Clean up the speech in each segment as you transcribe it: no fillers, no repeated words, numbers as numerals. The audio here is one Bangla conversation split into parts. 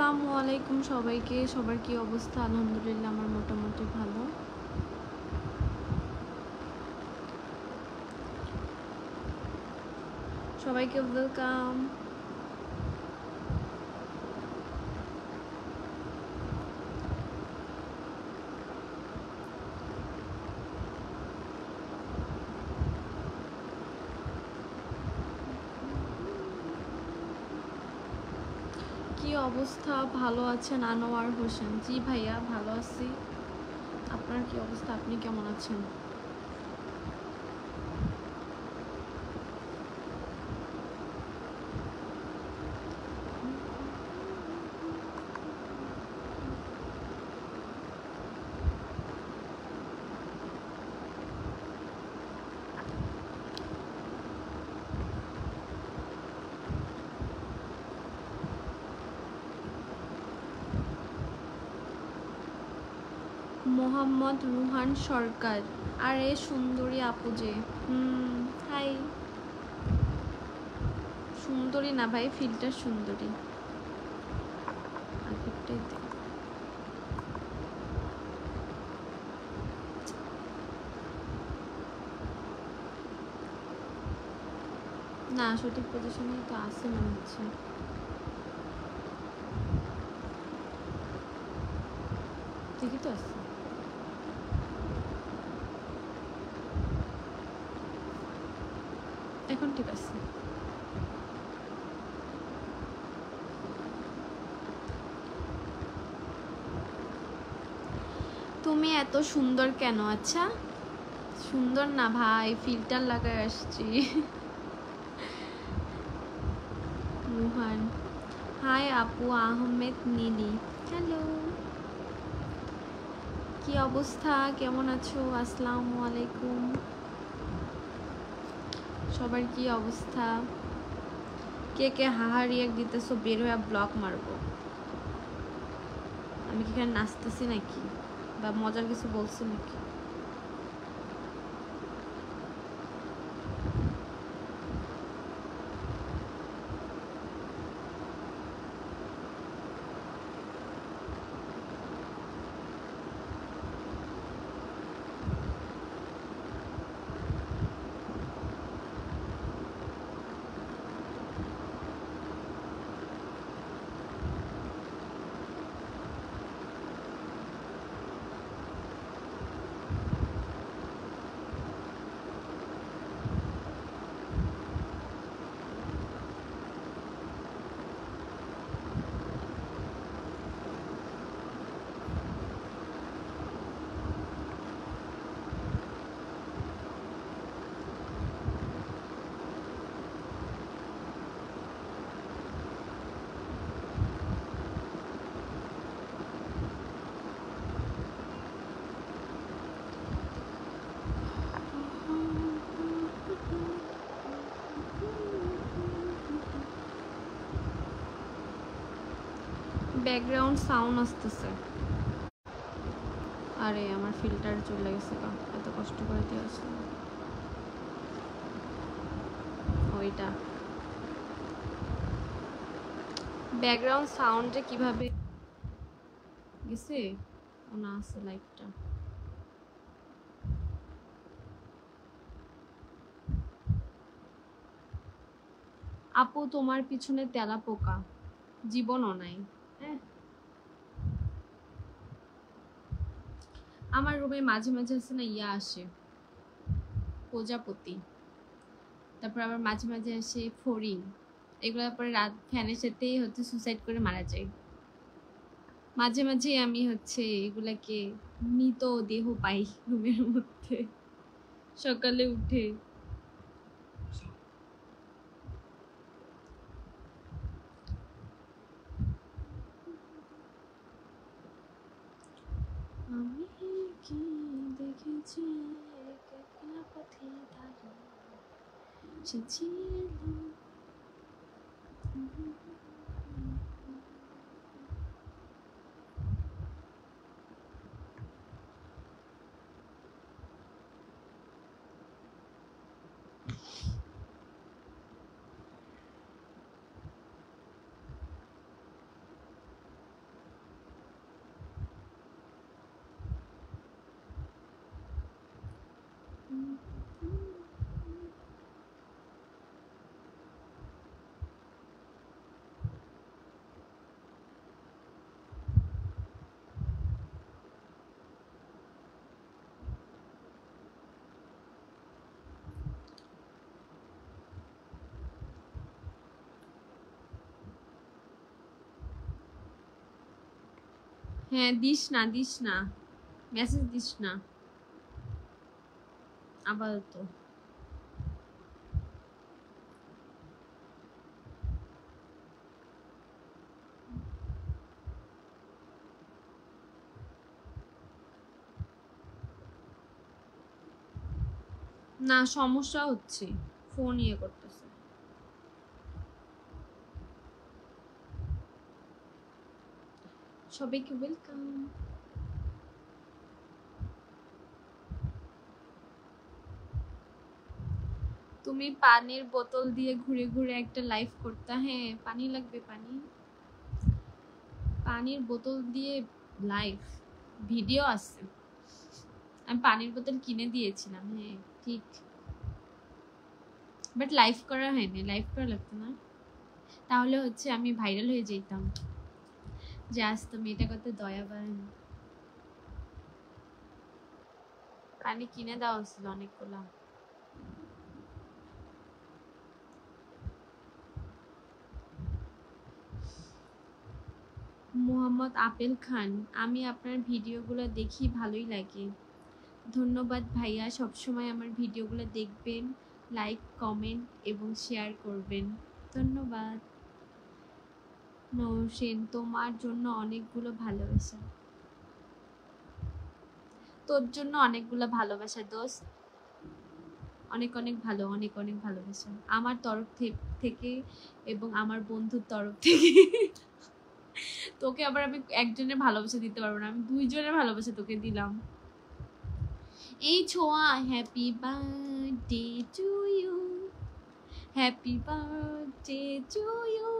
আসসালামু আলাইকুম সবাইকে। সবার কি অবস্থা? আলহামদুলিল্লাহ আমার মোটামুটি ভালো। সবাইকে ওয়েলকাম। কি অবস্থা? ভালো আছেন আনোয়ার হোসেন? জি ভাইয়া ভালো আছি। আপনার কি অবস্থা? আপনি কেমন আছেন? মোহাম্মদ রুহান সরকার। আরে সুন্দরী আপু যে। হাই। সুন্দরী না ভাই, ফিল্টার সুন্দরী। আগেরটাই দে। না, সঠিক পজিশনে তো আছে মনে হচ্ছে। ঠিকই তো আছে। এখন ঠিক আছে। তুমি এত সুন্দর কেন? আচ্ছা সুন্দর না ভাই, ফিল্টার লাগায় আসছি। রুহান। হাই আপু আহমেদ নীলি। হ্যালো, কি অবস্থা? কেমন আছো? আসসালামু আলাইকুম। সবার কি অবস্থা? কে কে হাহা রিয়াক্ট দিতেছো? বের হয়ে ব্লক মারবো। আমি কি এখানে নাচতেছি নাকি, বা মজার কিছু বলছি নাকি? ব্যাকগ্রাউন্ড সাউন্ড আসতেছে। আরে আমার ফিল্টার চলে গেছে, এত কষ্ট করে দিয়ে আসলাম। ওইটা ব্যাকগ্রাউন্ড সাউন্ডে কিভাবে গেছে? না আছে লাইটটা। আপু তোমার পিছনে তেলা পোকা, জীবনও নাই। হ্যাঁ, আমার রুমে মাঝে মাঝে আছে না ইয়া আসে, প্রজাপতি। তারপর আবার মাঝে মাঝে আসে ফড়িং। এগুলোর পরে রাত ফ্যানের সাথেই হচ্ছে সুসাইড করে মারা যায়। মাঝে মাঝে আমি হচ্ছে এগুলাকে মৃত দেহ পাই রুমের মধ্যে সকালে উঠে। আমি কি দেখেছি একলা পথে দাঁড়িয়ে হ্যাঁ দিস না মেসেজ দিস না আপাতত। না সমস্যা হচ্ছে, ফোন ইয়ে করতেছে। সবাইকে ওয়েলকাম। তুমি পানির বোতল দিয়ে ঘুরে ঘুরে একটা লাইভ করতে। হ্যাঁ পানি লাগবে, পানির বোতল দিয়ে লাইভ ভিডিও আছে। আমি পানির বোতল কিনে দিয়েছিলাম, হ্যাঁ ঠিক, বাট লাইভ করা হয়নি, লাইভ করা লাগতো না, তাহলে হচ্ছে আমি ভাইরাল হয়ে যেতাম। যে আজ তো মেয়েটা কত দয়াবান। পানি কিনে দেওয়া হচ্ছিল অনেকগুলা। মোহাম্মদ আপেল খান, আমি আপনার ভিডিওগুলো দেখি, ভালোই লাগে। ধন্যবাদ ভাইয়া, সবসময় আমার ভিডিওগুলো দেখবেন, লাইক কমেন্ট এবং শেয়ার করবেন। ধন্যবাদ। নৌসেন, তোমার জন্য অনেকগুলো ভালোবাসা। তোর জন্য অনেকগুলো ভালোবাসা দোস্ত, অনেক অনেক ভালো, অনেক অনেক ভালোবাসা আমার তরফ থেকে এবং আমার বন্ধুর তরফ থেকে। তোকে আবার আমি একজনের ভালোবাসা দিতে পারবো না, আমি দুইজনের ভালোবাসা তোকে দিলাম। এই ছোঁয়া, happy birthday to you, happy birthday to you.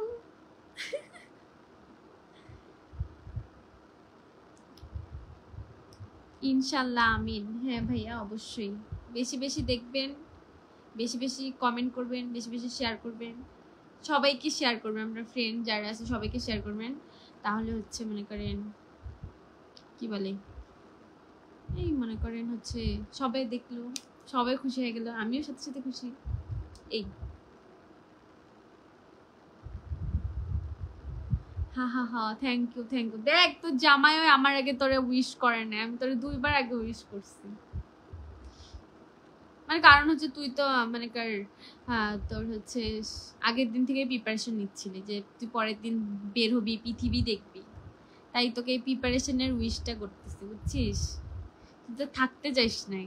ইনশাল্লাহ আমিন। হ্যাঁ ভাইয়া অবশ্যই, বেশি বেশি দেখবেন, বেশি বেশি কমেন্ট করবেন, বেশি বেশি শেয়ার করবেন, সবাইকে শেয়ার করবেন, আমরা ফ্রেন্ড যারা আছে সবাইকে শেয়ার করবেন, তাহলে হচ্ছে মনে করেন কি বলে, এই মনে করেন হচ্ছে সবাই দেখলো, সবাই খুশি হয়ে গেল, আমিও সাথে সাথে খুশি। এই হা হা হা, থ্যাংক ইউ থ্যাংক ইউ। দেখ তোর জামাইও আমার আগে তোরে উইশ করে না, আমি তোরে 2বার আগে উইশ করছি। মানে কারণ হচ্ছে তুই তো মানে কার, হ্যাঁ তোর হচ্ছে আগের দিন থেকে প্রিপারেশন নিচ্ছিলি যে তুই পরের দিন বের হবি, পৃথিবী দেখবি, তাই তোকে এই প্রিপারেশনের উইশটা করতেছি, বুঝছিস? তুই তো থাকতে চাইস নাই।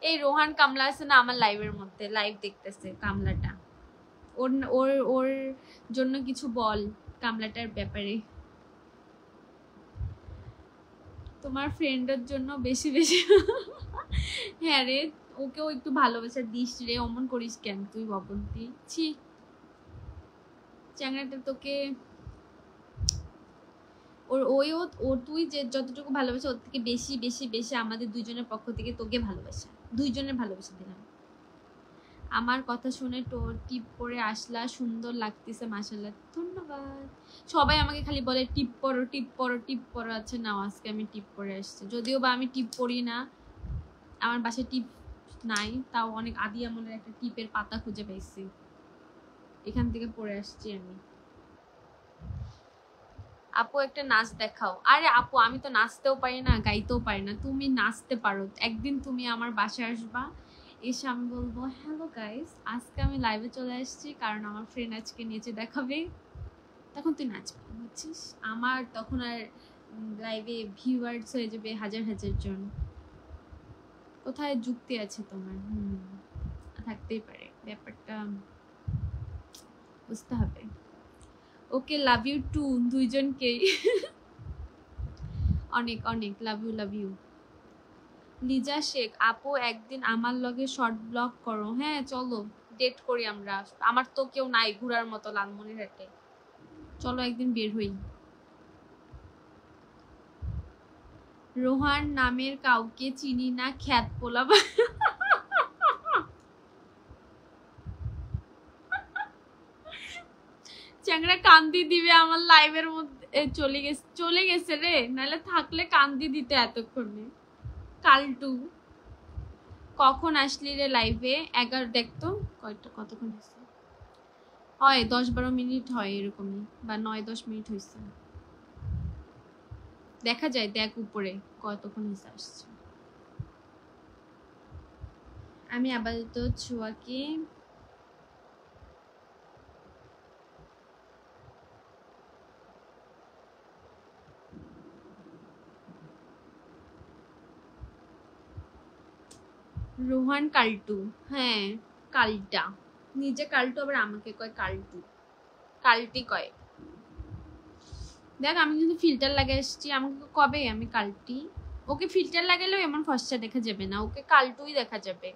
এই রোহান কামলা আছে না আমার লাইভের মধ্যে, লাইভ দেখতেছে কামলাটা, ওর ওর ওর জন্য কিছু বল কামলাটার ব্যাপারে। তোমার ফ্রেন্ডের জন্য বেশি বেশি। হ্যাঁ রে, ওকেও একটু ভালোবাসা দিস রে, অমন করিস কেন তুই ববন্তি, ছি চ্যাংড়াটা তোকে। ওর তুই যে যতটুকু ভালোবাসা ওর থেকে বেশি বেশি বেশি আমাদের দুইজনের পক্ষ থেকে তোকে ভালোবাসা, দুইজনের ভালোবাসা দিলাম। আমার কথা শুনে তোর টিপ পরে আসলা, সুন্দর লাগতেছে মাশাআল্লাহ। ধন্যবাদ। সবাই আমাকে খালি বলে টিপ পরো টিপ পরো টিপ পরো। আচ্ছা নাও আজকে আমি টিপ পরে আসছি, যদিও বা আমি টিপ পরি না, আমার বাসায় টিপ নাই, তাও অনেক আদি আমলের একটা টিপের পাতা খুঁজে পাইছি, এখান থেকে পরে আসছি আমি। আপু একটা নাচ দেখাও। আরে আপু আমি তো নাচতেও পারি না, গাইতেও পারি না, তুমি নাচতে পারো, একদিন তুমি আমার বাসায় আসবা, এসে আমি বলবো হ্যালো গাইস, আজকে আমি লাইভে চলে আসছি কারণ আমার ফ্রেন্ড আজকে নেচে দেখাবে, তখন তুই নাচবি, বুঝছিস? আমার তখন আর লাইভে ভিউয়ার্স হয়ে যাবে হাজার হাজার জন। কোথায় যুক্তি আছে তোমার? থাকতেই পারে, ব্যাপারটা বুঝতে হবে। ওকে লাভ ইউ টু, দুইজনকেই অনেক অনেক love you love you. Liza Sheikh, আপু একদিন আমার লগে শর্ট ব্লগ করো। হ্যাঁ চলো ডেট করি আমরা, আমার তো কেউ নাই ঘুরার মতো লালমনিরহাটে, চলো একদিন বের হই। রোহান নামের কাউকে চিনি না, খ্যাত পোলা। চ্যাংড়া কান্দি দিবে আমার লাইভের মধ্যে, চলে গেছে রে, নাহলে থাকলে কান্দি দিতে এতক্ষণে। কালটু কখন আসলি রে লাইভে? 11 দেখতো কতক্ষণ আছে, হয় 10-12 মিনিট হয় এরকমই, বা 9-10 মিনিট হয়েছে। দেখা যায়, দেখ উপরে কতক্ষণ হিসা আসছে। আমি আপাতত ছোঁয়াকে রোহান কাল্টু, হ্যাঁ কালটা, নিজে কাল্টু আবার আমাকে কয় কাল্টু, কাল্টি কয়। দেখ আমি কিন্তু ফিল্টার লাগিয়ে এসেছি, আমাকে কবে আমি কাল্টি, ওকে ফিল্টার লাগালেও এমন ফর্সা দেখা যাবে না, ওকে কাল্টুই দেখা যাবে।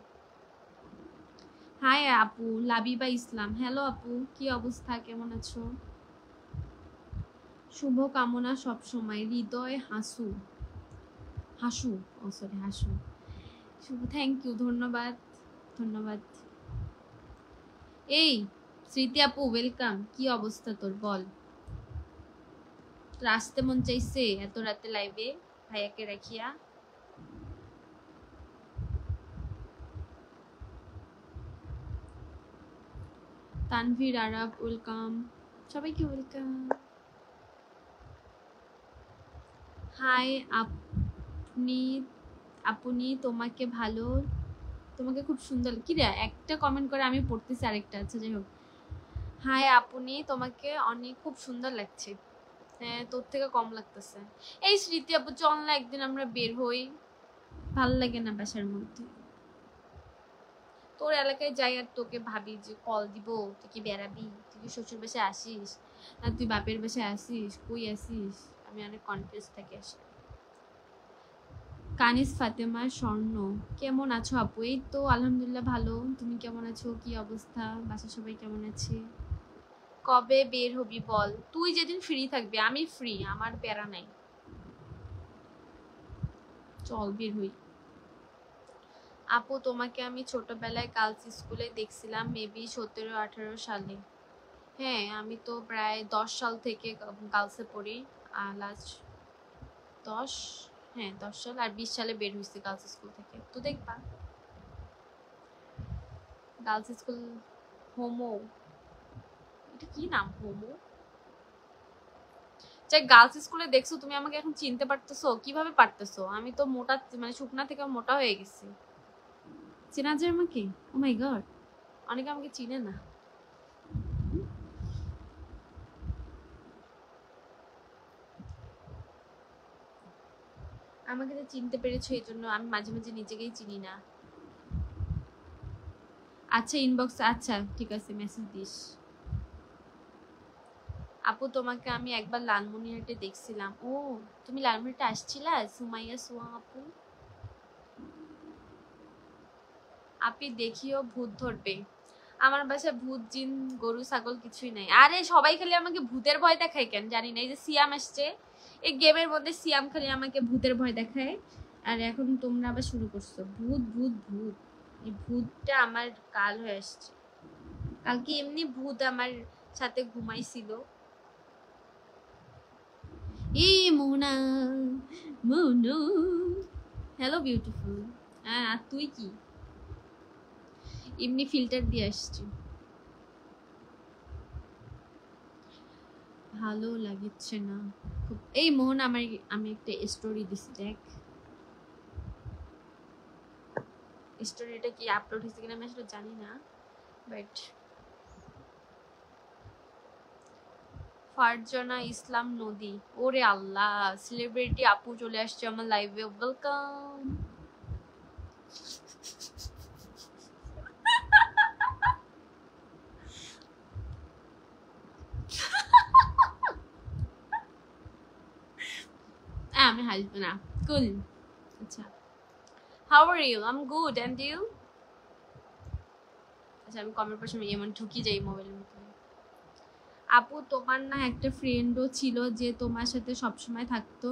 হাই আপু, লাবিবা ইসলাম, হ্যালো আপু, কি অবস্থা, কেমন আছো? শুভ কামনা সব সময়, হৃদয় হাসু, হাসু, ও সরি হাসু, শুভ, থ্যাংক ইউ, ধন্যবাদ ধন্যবাদ। এই স্মৃতি আপু ওয়েলকাম, কি অবস্থা তোর বল? তোর আসতে মন চাইছে এত রাতে লাইভে ভাইয়াকে রাখিয়া? তানভীর আরাব ওয়েলকাম, সবাইকে ওয়েলকাম। হাই আপনি, আপনি তোমাকে ভালো, তোমাকে খুব সুন্দর, কি রে একটা কমেন্ট করে আমি পড়তেছি আরেকটা, আচ্ছা যাই হোক। হাই আপনি, তোমাকে অনেক খুব সুন্দর লাগছে। হ্যাঁ তোর থেকে কম লাগতেছে। এই স্মৃতি আপু চল না একদিন আমরা বের হই, ভাল লাগে না বাসার মধ্যে। তোর এলাকায় যাই আর তোকে ভাবি যে কল দিব, তুই কি বেড়াবি, তুই কি শ্বশুর বাসায় আসিস না তুই বাপের বাসায় আসিস, কই আসিস, আমি অনেক কনফিউজ থাকি আসলে। কানিস ফাতেমা স্বর্ণ, কেমন আছো আপু? এই তো আলহামদুলিল্লাহ ভালো, তুমি কেমন আছো, কি অবস্থা, বাসার সবাই কেমন আছে? কবে বের হবি বল, তুই যেদিন ফ্রি থাকবি, আমি ফ্রি, আমার প্যারা নাই, চল বের হই। আপু তোমাকে আমি ছোটবেলায় গার্লস স্কুলে দেখছিলাম, মেবি 17-18 সালে। হ্যাঁ আমি তো প্রায় 10 সাল থেকে গার্লসে পড়ি, লাস্ট 10, হ্যাঁ 10 সাল, আর 20 সালে বের হয়েছি গার্লস স্কুল থেকে, তো দেখবা গার্লস স্কুল। হোমো, এটা কি নাম হোমো? যে গার্লস স্কুলে দেখছো তুমি আমাকে এখন চিনতে পারতেছো, কিভাবে পারতেছো? আমি তো মোটা, মানে শুকনা থেকে মোটা হয়ে গেছি। চেনা যায় আমাকে? ও মাই গড, অনেকে আমাকে চিনে না। আমাকে যে চিনতে পেরেছো এই জন্য আমি মাঝে মাঝে নিজেকেই চিনি না। আচ্ছা ইনবক্স, আচ্ছা ঠিক আছে মেসেজ দিস। আপু তোমাকে আমি একবার লালমনিরহাটে দেখছিলাম। ও তুমি লালমনিরহাটে আসছিলা? সুমাইয়া সোয়া আপু। আপনি দেখিও ভূত ধরবে। আমার বাসায় ভূত জিন গরু ছাগল কিছুই নাই। আরে সবাই খালি আমাকে ভূতের ভয় দেখায় কেন জানি না, এই যে সিয়াম আসছে এই গেমের মধ্যে, সিয়াম খালি আমাকে ভূতের ভয় দেখায়। আর এখন তোমরা আবার শুরু করছো ভূত ভূত ভূত, এই ভূতটা আমার কাল হয়ে আসছে। কালকে এমনি ভূত আমার সাথে ঘুমাইছিল। এই মোনা, মোনো, হ্যালো বিউটিফুল। হ্যাঁ আর তুই কি? এমনি ফিল্টার দিয়ে আসছি। ভালো লাগছে না খুব। এই মোহন আমার, আমি একটা স্টোরি দিছি দেখ, স্টোরিটা কি আপলোড হয়েছে কিনা আমি আসলে জানি না, বাট ফারজানা ইসলাম নদী, ওরে আল্লাহ সেলিব্রিটি আপু চলে আসছে আমার লাইভে, ওয়েলকাম। আমি হাসবো না, কুল। আচ্ছা how are you? I am good and you? আচ্ছা আমি কমেন্ট পড়ছি, আমি এমন ঢুকি যাই মোবাইলের মধ্যে। আপু তোমার না একটা ফ্রেন্ডও ছিল যে তোমার সাথে সবসময় থাকতো,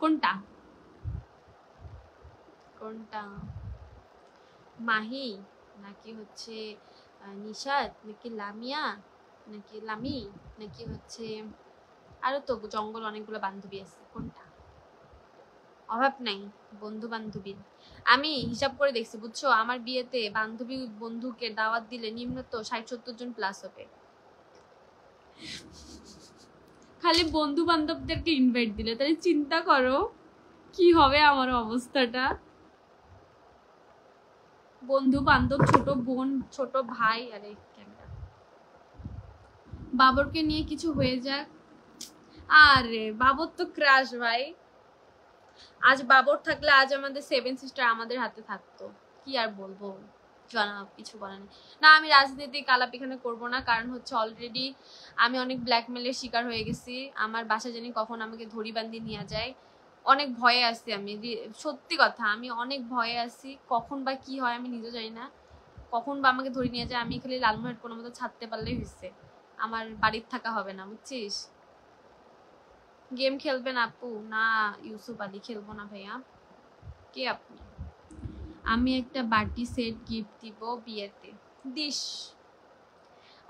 কোনটা কোনটা? মাহি নাকি হচ্ছে নিশাদ নাকি লামিয়া নাকি লামি নাকি হচ্ছে, আরো তো জঙ্গল অনেকগুলো বান্ধবী আছে, কোনটা? অভাব নাই বন্ধু বান্ধবীর। আমি হিসাব করে দেখছি বুঝছো, আমার বিয়েতে বান্ধবী বন্ধুকে দাওয়াত দিলে নিম্নত 60-70 জন প্লাস হবে। খালি বন্ধু বান্ধবদেরকে ইনভাইট দিলে, তাহলে চিন্তা করো কি হবে আমার অবস্থাটা। বন্ধু বান্ধব, ছোট বোন, ছোট ভাই, আরে ক্যামেরা, বাবরকে নিয়ে কিছু হয়ে যাক। আরে বাবর তো ক্রাশ ভাই, আজ বাবর থাকলে আজ আমাদের 7 সিস্টার আমাদের হাতে থাকতো। কি আর বলবো, জানা কিছু বলে না। আমি রাজনীতি কালাপিখানে করব না, কারণ হচ্ছে অলরেডি আমি অনেক ব্ল্যাকমেলের শিকার হয়ে গেছি। আমার বাসা জানি কখন আমাকে ধরি বান্ধি নিয়ে যায়, অনেক ভয়ে আছি আমি, সত্যি কথা আমি অনেক ভয়ে আছি। কখন বা কি হয় আমি নিজেও জানি না, কখন বা আমাকে ধরে নিয়ে যায়। আমি খালি লালমোহন কোনো মতো ছাড়তে পারলেই হয়েছে, আমার বাড়ির থাকা হবে না, বুঝছিস। গেম খেলবেন আপু? না ইউসুফ আলী, খেলবো না ভাইয়া। কে আপনি? আমি একটা বাটি সেট গিফট দিব বিয়েতে। দিস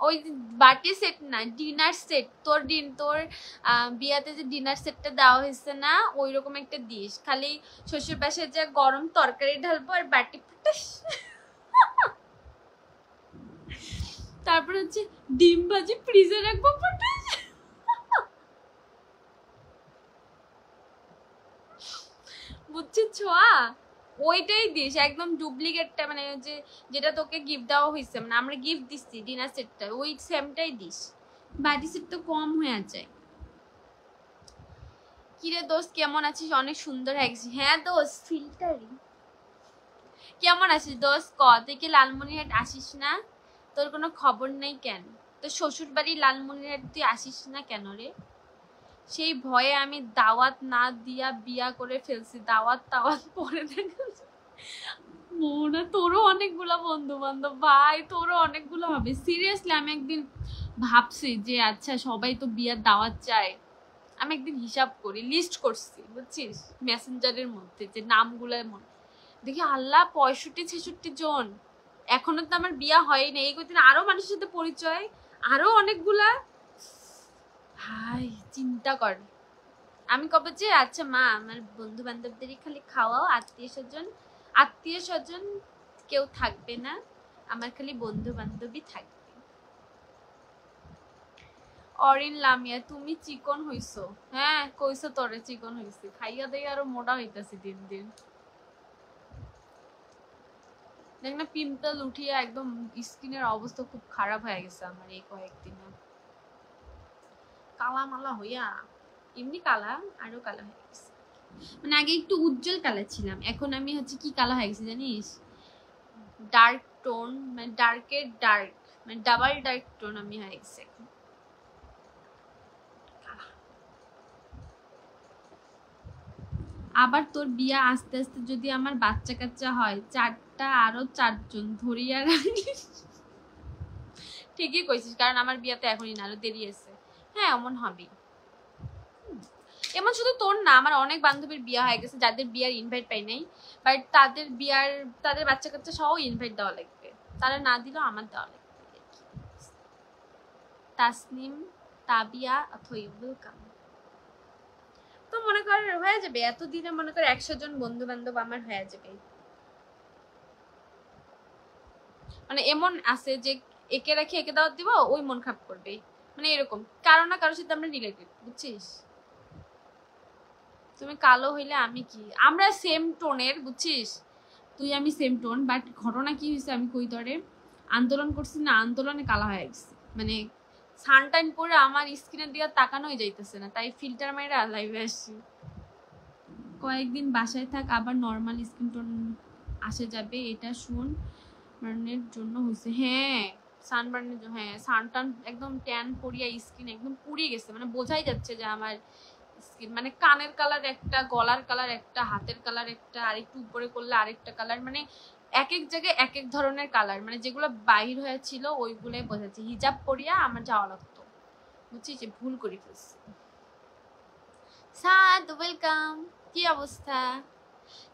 ওই বাটি সেট না, ডিনার সেট। তোর বিয়াতে যে ডিনার সেটটা দেওয়া হয়েছে না, ওই রকম একটা দিস। খালি শ্বশুর পাশে যে গরম তরকারি ঢালবো আর বাটি ফুটাস, তারপর হচ্ছে ডিম ভাজি ফ্রিজে রাখবো ফুটাস। বুঝছিস ছোঁয়া, ওইটাই দিস একদম ডুপ্লিকেটটা, মানে যে যেটা তোকে গিফট দেওয়া হয়েছে, মানে আমরা গিফট দিচ্ছি ডিনার সেটটা, ওই সেমটাই দিস। বাটি সেট তো কম হয়ে যায়। কিরে দোস্ত কেমন আছিস? অনেক সুন্দর লাগছিস। হ্যাঁ দোস্ত ফিল্টারি। কেমন আছিস দোস্ত? তুই কি লালমনিরহাট আসিস না? তোর কোনো খবর নেই কেন? তোর শ্বশুর বাড়ি লালমনিরহাট তুই আসিস না কেন রে? সেই ভয়ে আমি দাওয়াত না দিয়া বিয়া করে ফেলছি, দাওয়াত পরে দেখেছি। মোনা তোরও অনেকগুলা বন্ধু বান্ধব ভাই, তোরও অনেকগুলো হবে। সিরিয়াসলি আমি একদিন ভাবছি যে আচ্ছা সবাই তো বিয়ার দাওয়াত চায়, আমি একদিন হিসাব করি, লিস্ট করছি বুঝছিস, মেসেঞ্জারের মধ্যে যে নামগুলোর মধ্যে দেখি আল্লাহ 65-66 জন। এখনো তো আমার বিয়া হয়নি, এই কদিন আরো মানুষের সাথে পরিচয়, আরো অনেকগুলা। ভাই চিন্তা কর। আমি কবে যে আচ্ছা মা আমার বন্ধু বান্ধবদেরই খালি খাওয়াও, আত্মীয় স্বজন কেউ থাকবে না, আমার খালি বন্ধু বান্ধবী থাকবে। অরিন লামিয়া, তুমি চিকন হইছো? হ্যাঁ কইছো তোরে চিকন হইছি, খাইয়া দিয়ে আরো মোটা হইতাছি দিন দিন। দেখ না পিম্পল উঠিয়া একদম স্কিনের অবস্থা খুব খারাপ হয়ে গেছে আমার এই কয়েকদিনে, কালা মালা হইয়া, এমনি কালা আরো কালা হয়ে গেছে। মানে আগে একটু উজ্জ্বল কালার ছিলাম, এখন আমি হচ্ছে কি কালা হয়ে গেছি জানিস? ডার্ক টোন, মানে ডার্কের ডার্ক, মানে ডাবল ডার্ক টোন আমি হয়ে গেছি এখন। আবার তোর বিয়া আস্তে আস্তে যদি আমার বাচ্চা কাচ্চা হয়, 4টা আরো 4জন ধরিয়া রাখিস। ঠিকই কইছিস, কারণ আমার বিয়াতে এখনই না, আরো দেরি আছে। হ্যাঁ এমন হবে, এমন শুধু তোর না, আমার অনেক বান্ধবীর বিয়া হয়ে গেছে যাদের বিয়ার ইনভাইট পাই নাই, বাট তাদের বাচ্চা কাচ্চা সহ ইনভাইট দেওয়া লাগবে, তারা না দিলেও আমার দেওয়া লাগবে। তাসনিম, তাবিয়া, অথই ওয়েলকাম। তো মনে কর হয়ে যাবে এতদিনে, মনে কর 100 জন বন্ধু বান্ধব আমার হয়ে যাবে। মানে এমন আছে যে একে রাখি একে দাওয়াত দিব, ওই মন খারাপ করবে, মানে এরকম কারো না কারোর সাথে আমরা রিলেটেড, বুঝছিস। তুমি কালো হইলে আমি কি, আমরা সেম টোনের, বুঝছিস, তুই আমি সেম টোন, বাট ঘটনা কি হয়েছে আমি কই তরে, আন্দোলন করছি না, আন্দোলনে কালা হয়ে গেছে, মানে সানটাইন পরে আমার স্কিনের দিকে তাকানোই যাইতেছে না, তাই ফিল্টার মাইরা লাইভে আসছি। কয়েকদিন বাসায় থাক, আবার নর্মাল স্কিন টোন আসে যাবে, এটা শুন বার্নের জন্য হয়েছে। হ্যাঁ সানবার্নের জন্য, হ্যাঁ সানটান একদম ট্যান পড়িয়া স্কিন একদম পুড়িয়ে গেছে, মানে বোঝাই যাচ্ছে যে আমার স্কিন, মানে কানের কালার একটা, গলার কালার একটা, হাতের কালার একটা, আরেকটু উপরে করলে আরেকটা কালার, মানে এক এক জায়গায় এক এক ধরনের কালার, মানে যেগুলো বাহির হয়েছিল ওইগুলোই বোঝাচ্ছে। হিজাব পরিয়া আমার যাওয়া লাগতো, বুঝছিস, যে ভুল করে ফেলছি। সাদ ওয়েলকাম, কি অবস্থা?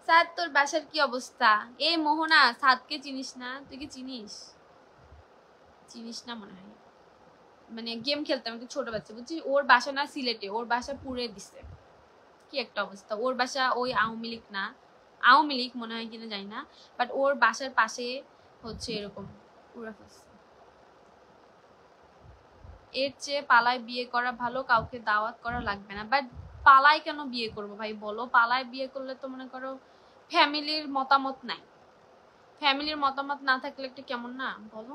সাদ তোর বাসার কি অবস্থা? এ মোহনা, সাদকে চিনিস না? তুই কি চিনিস? চিনিস না মনে হয়, মানে গেম খেলতাম একটু ছোট বাচ্চা, বুঝছিস, ওর বাসা না সিলেটে, ওর বাসা পুড়ে দিছে, কি একটা অবস্থা। ওর বাসা ওই আওয়ামী লীগ না, আওয়ামী লীগ মনে হয় কিনা জানি না, বাট ওর বাসার পাশে হচ্ছে এরকম পুরো ফেলছে। এর চেয়ে পালায় বিয়ে করা ভালো, কাউকে দাওয়াত করা লাগবে না। বাট পালায় কেন বিয়ে করবো ভাই বলো? পালায় বিয়ে করলে তো মনে করো ফ্যামিলির মতামত নাই, ফ্যামিলির মতামত না থাকলে একটু কেমন না বলো?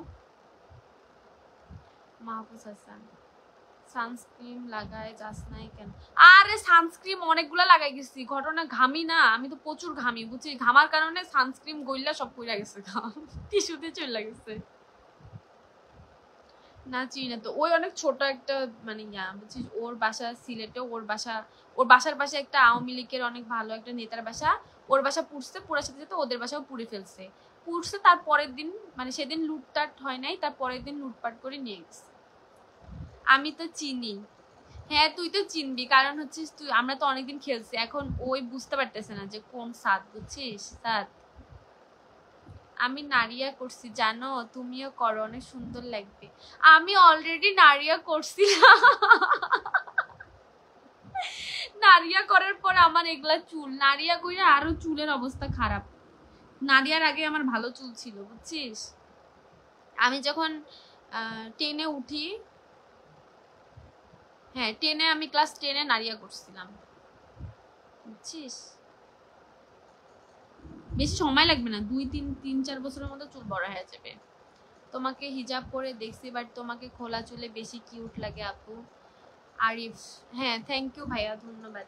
মাহফুজ হাসান, সানস্ক্রিন লাগায় যাস নাই কেন? আরে সানস্ক্রিন অনেকগুলা লাগাই গেছি, ঘটনা ঘামি না আমি তো প্রচুর ঘামি বুঝছি, ঘামার কারণে সানস্ক্রিন গইলা সব কইরা গেছে, টিস্যুতে চলে গেছে। না চিনি না তো, ওই অনেক ছোট একটা মানে বুঝছিস, ওর বাসা সিলেটে, ওর বাসার পাশে একটা আওয়ামী লীগের অনেক ভালো একটা নেতার বাসা, ওর বাসা পুড়ছে, পুরার সাথে সাথে ওদের বাসাও পুড়ে ফেলছে। পুড়ছে তার পরের দিন, মানে সেদিন লুটপাট হয় নাই, তার পরের দিন লুটপাট করে নিয়ে গেছে। আমি তো চিনি। হ্যাঁ তুই তো চিনবি, কারণ হচ্ছিস তুই, আমরা তো অনেকদিন খেলছি, এখন ওই বুঝতে পারতেছে না যে কোন সাদ, বুঝছিস সাদ। আমি নারিয়া করছি জানো, তুমিও করো, অনেক সুন্দর লাগবে। আমি অলরেডি নারিয়া করছি। নারিয়া করার পর আমার এগুলা চুল, নারিয়া কইরা আরো চুলের অবস্থা খারাপ। নারিয়ার আগে আমার ভালো চুল ছিল বুঝছিস। আমি যখন 10-এ উঠি, হ্যাঁ 10-এ, আমি ক্লাস 10-এ নারিয়া করছিলাম বুঝছিস। বেশি সময় লাগবে না, 2-3-4 বছরের মধ্যে চুল বড় হয়ে যাবে। তোমাকে হিজাব পরে দেখছি, বাট তোমাকে খোলা চুলে বেশি কিউট লাগে আপু। আরিফ, হ্যাঁ থ্যাংক ইউ ভাইয়া, ধন্যবাদ।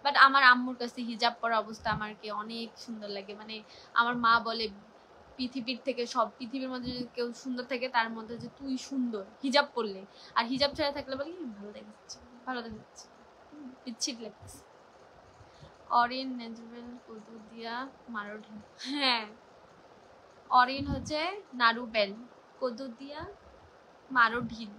বাট আমার আম্মুর কাছে হিজাব পরা অবস্থা আমাকে অনেক সুন্দর লাগে, মানে আমার মা বলে পৃথিবীর থেকে সব, পৃথিবীর মধ্যে যদি কেউ সুন্দর থাকে তার মধ্যে যে তুই সুন্দর হিজাব পরলে, আর হিজাব ছাড়া থাকলে বলি ভালো দেখাচ্ছে, ভালো দেখাচ্ছে, বিচ্ছিট লাগতেছে। অরিন নেজবেল কদু দিয়া মারো ঢিল, হ্যাঁ অরিন হচ্ছে নারুবেল, কদু দিয়া মারো ঢিল।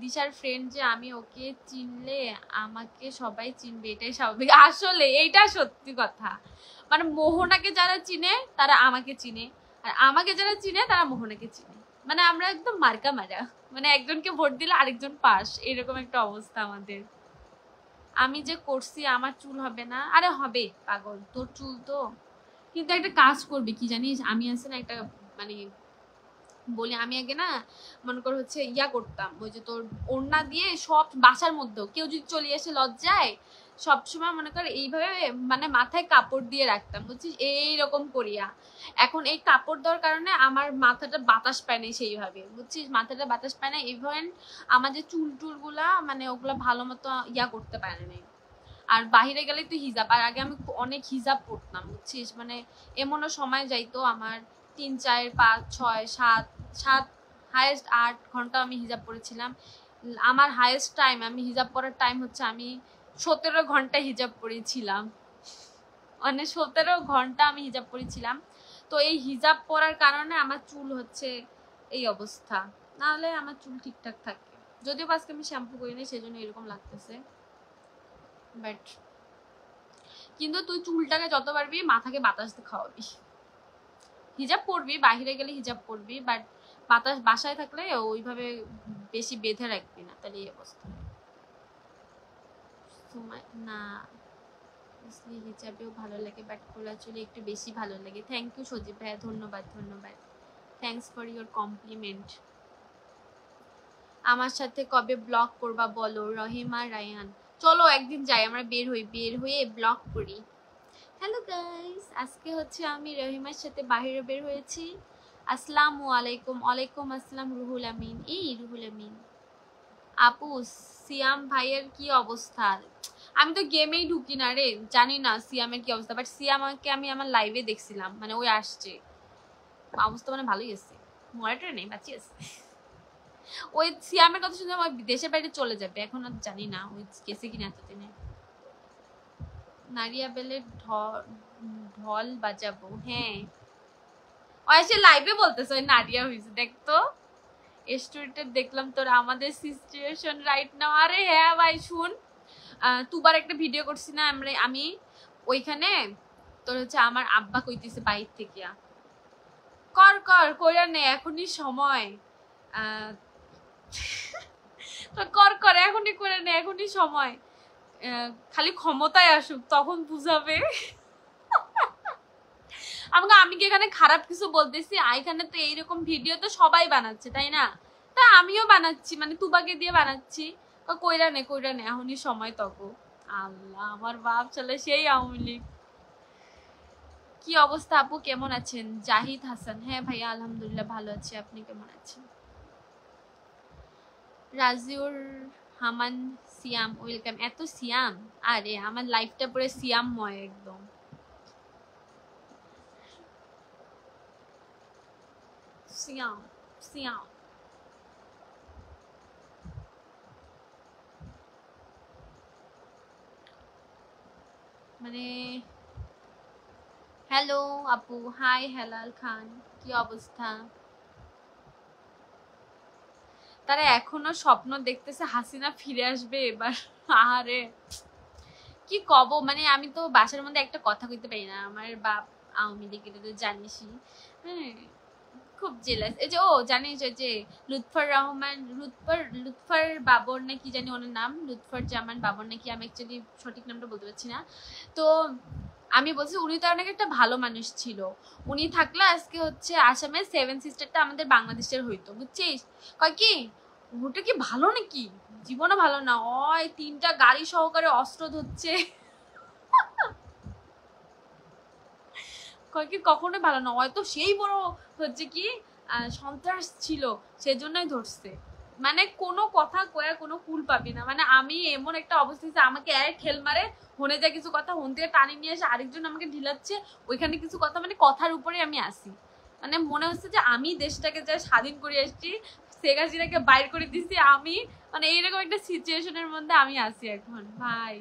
দিশার ফ্রেন্ড যে আমি, ওকে চিনলে আমাকে সবাই চিনবে, এটাই স্বাভাবিক। আসলে এইটা সত্যি কথা, মানে মোহনাকে যারা চিনে তারা আমাকে চিনে, আর আমাকে যারা চিনে তারা মোহনাকে চিনে, মানে আমরা একদম মার্কা মারা, মানে একজনকে ভোট দিলে আরেকজন পাস, এরকম একটা অবস্থা আমাদের। আমি যে করছি আমার চুল হবে না, আরে হবে পাগল, তোর চুল তো। কিন্তু একটা কাজ করবি কি জানিস, আমি আছে না একটা মানে বলি, আমি আগে না মনে কর হচ্ছে ইয়া করতাম, ওই যে তোর ওড়না দিয়ে সব বাসার মধ্যেও কেউ যদি চলে আসে লজ্জায়, সবসময় মনে কর এইভাবে মানে মাথায় কাপড় দিয়ে রাখতাম বুঝছিস, এইরকম করিয়া। এখন এই কাপড় দেওয়ার কারণে আমার মাথাটা বাতাস পায় না সেইভাবে বুঝছিস, মাথাটা বাতাস পায় না, ইভেন আমার যে চুল গুলা মানে ওগুলা ভালো মতো ইয়া করতে পারে না। আর বাহিরে গেলে তুই হিজাব, আর আগে আমি অনেক হিজাব পড়তাম বুঝছিস, মানে এমনও সময় যাইতো আমার 3-4-5-6-7 হাইয়েস্ট 8 ঘন্টা আমি হিজাব পড়েছিলাম। আমার হাইয়েস্ট টাইম আমি হিজাব পড়ার টাইম হচ্ছে আমি 17 ঘন্টা হিজাব পড়েছিলাম, মানে 17 ঘন্টা আমি হিজাব পড়েছিলাম। তো এই হিজাব পরার কারণে আমার চুল হচ্ছে এই অবস্থা, নাহলে আমার চুল ঠিকঠাক থাকে, যদিও আজকে আমি শ্যাম্পু করি না সেজন্য এরকম লাগতেছে। বাট কিন্তু তুই চুলটাকে যত পারবি মাথাকে বাতাস দিয়ে খাওয়াবি, হিজাব পরবি, বাহিরে গেলে হিজাব পরবি, বাট বাতাস বাসায় থাকলে ওইভাবে বেশি বেঁধে রাখবি না, তাহলে এই অবস্থা না। হিজাবেও ভালো লাগে, বাট খোলা চুলে একটু বেশি ভালো লাগে। থ্যাংক ইউ সজীব ভাইয়া, ধন্যবাদ ধন্যবাদ, থ্যাংকস ফর ইউর কমপ্লিমেন্ট। আমার সাথে কবে ব্লগ করবা বলো রহিমা রায়ান, চলো একদিন যাই আমরা, বের হয়ে ব্লগ করি। হ্যালো গাইস, আজকে হচ্ছে আমি রহিমার সাথে বাইরে বের হয়েছি। আসসালামু আলাইকুম। ওয়ালাইকুম আসসালাম রুহুল আমিন। এই রুহুল আমিন আপু, সিয়াম ভাইয়ের কি অবস্থা? আমি তো গেমেই ঢুকি না রে, জানি না সিয়ামের কি অবস্থা, বাট সিয়ামকে আমি আমার লাইভে দেখছিলাম, মানে ওই আসছে, অবস্থা মানে ভালোই আছে, মরাটা নেই, বাঁচি আছে। ওই সিয়ামের কথা শুনে আমার দেশের বাইরে চলে যাবে, এখন আর জানি না ওই গেছে কিনা এতদিনে। নারিয়া বেলের ঢল বাজাবো, হ্যাঁ সে লাইভে বলতেছে ওই নারিয়া হয়েছে, দেখতো স্টোরিটা দেখলাম তোর, আমাদের সিচুয়েশন রাইট নাও। আরে হ্যাঁ ভাই শুন, তুবার একটা ভিডিও করছি না আমি ওইখানে, তোর হচ্ছে আমার আব্বা কইতেছে বাইর থেকে কর কর কইরা নে, এখনই সময়, কর কর এখনই করে নে, এখনই সময়, খালি ক্ষমতায় আসুক তখন বুঝাবে। আমি কি এখানে খারাপ কিছু বলতেছি? এখানে তো এইরকম ভিডিও তো সবাই বানাচ্ছে তাই না, তা আমিও বানাচ্ছি, মানে তুবাকে দিয়ে বানাচ্ছি। কইরা নে এখনই সময় তকো। আল্লাহ, আমার বাপ চলে সেই আওয়ামী লীগ। কি অবস্থা আপু, কেমন আছেন? জাহিদ হাসান, হ্যাঁ ভাইয়া আলহামদুলিল্লাহ ভালো আছি, আপনি কেমন আছেন? রাজিউর হামান সিয়াম, ওয়েলকাম। এত সিয়াম, আরে আমার লাইফটা পুরো সিয়ামময় একদম। সিয়াম সিয়াম। মানে হ্যালো আপু, হাই হেলাল খান, কি অবস্থা? তারা এখনো স্বপ্ন দেখতেছে হাসিনা ফিরে আসবে এবার। আরে কি কব, মানে আমি তো বাসার মধ্যে একটা কথা কইতে পারি না, আমার বাপ আওয়ামী লীগ, এটা তো জানিসই। হ্যাঁ, খুব জেলাস। এই যে ও জানিস, ওই যে লুৎফর রহমান, লুৎফর বাবর না কি জানি ওনার নাম, লুৎফর জামান বাবর নাকি, আমি অ্যাকচুয়ালি সঠিক নামটা বলতে পারছি না। তো আমি বলছি উনি তো অনেক একটা ভালো মানুষ ছিল, উনি থাকলে আজকে হচ্ছে আসামের 7 সিস্টারটা আমাদের বাংলাদেশের হইতো, বুঝছিস? কয় কি ওটা কি ভালো নাকি? জীবনে ভালো না, ওই 3টা গাড়ি সহকারে অস্ত্র ধরছে। কয় কি কখনো ভালো না, হয়তো সেই বড় হচ্ছে কি সন্ত্রাস ছিল, সেজন্যই ধরছে। মানে কোনো কথা কয়ে কোনো কুল পাবি না। মানে আমি এমন একটা অবস্থা, আমাকে এক ঠেল মারে, হনে যায় কিছু কথা, হন থেকে টানি নিয়ে এসে আরেকজন আমাকে ঢিলাচ্ছে, ওইখানে কিছু কথা, মানে কথার উপরে আমি আসি। মানে মনে হচ্ছে যে আমি দেশটাকে যা স্বাধীন করে এসেছি, শেখ হাসিনাকে বাইর করে দিছি আমি, মানে এইরকম একটা সিচুয়েশনের মধ্যে আমি আছি এখন ভাই।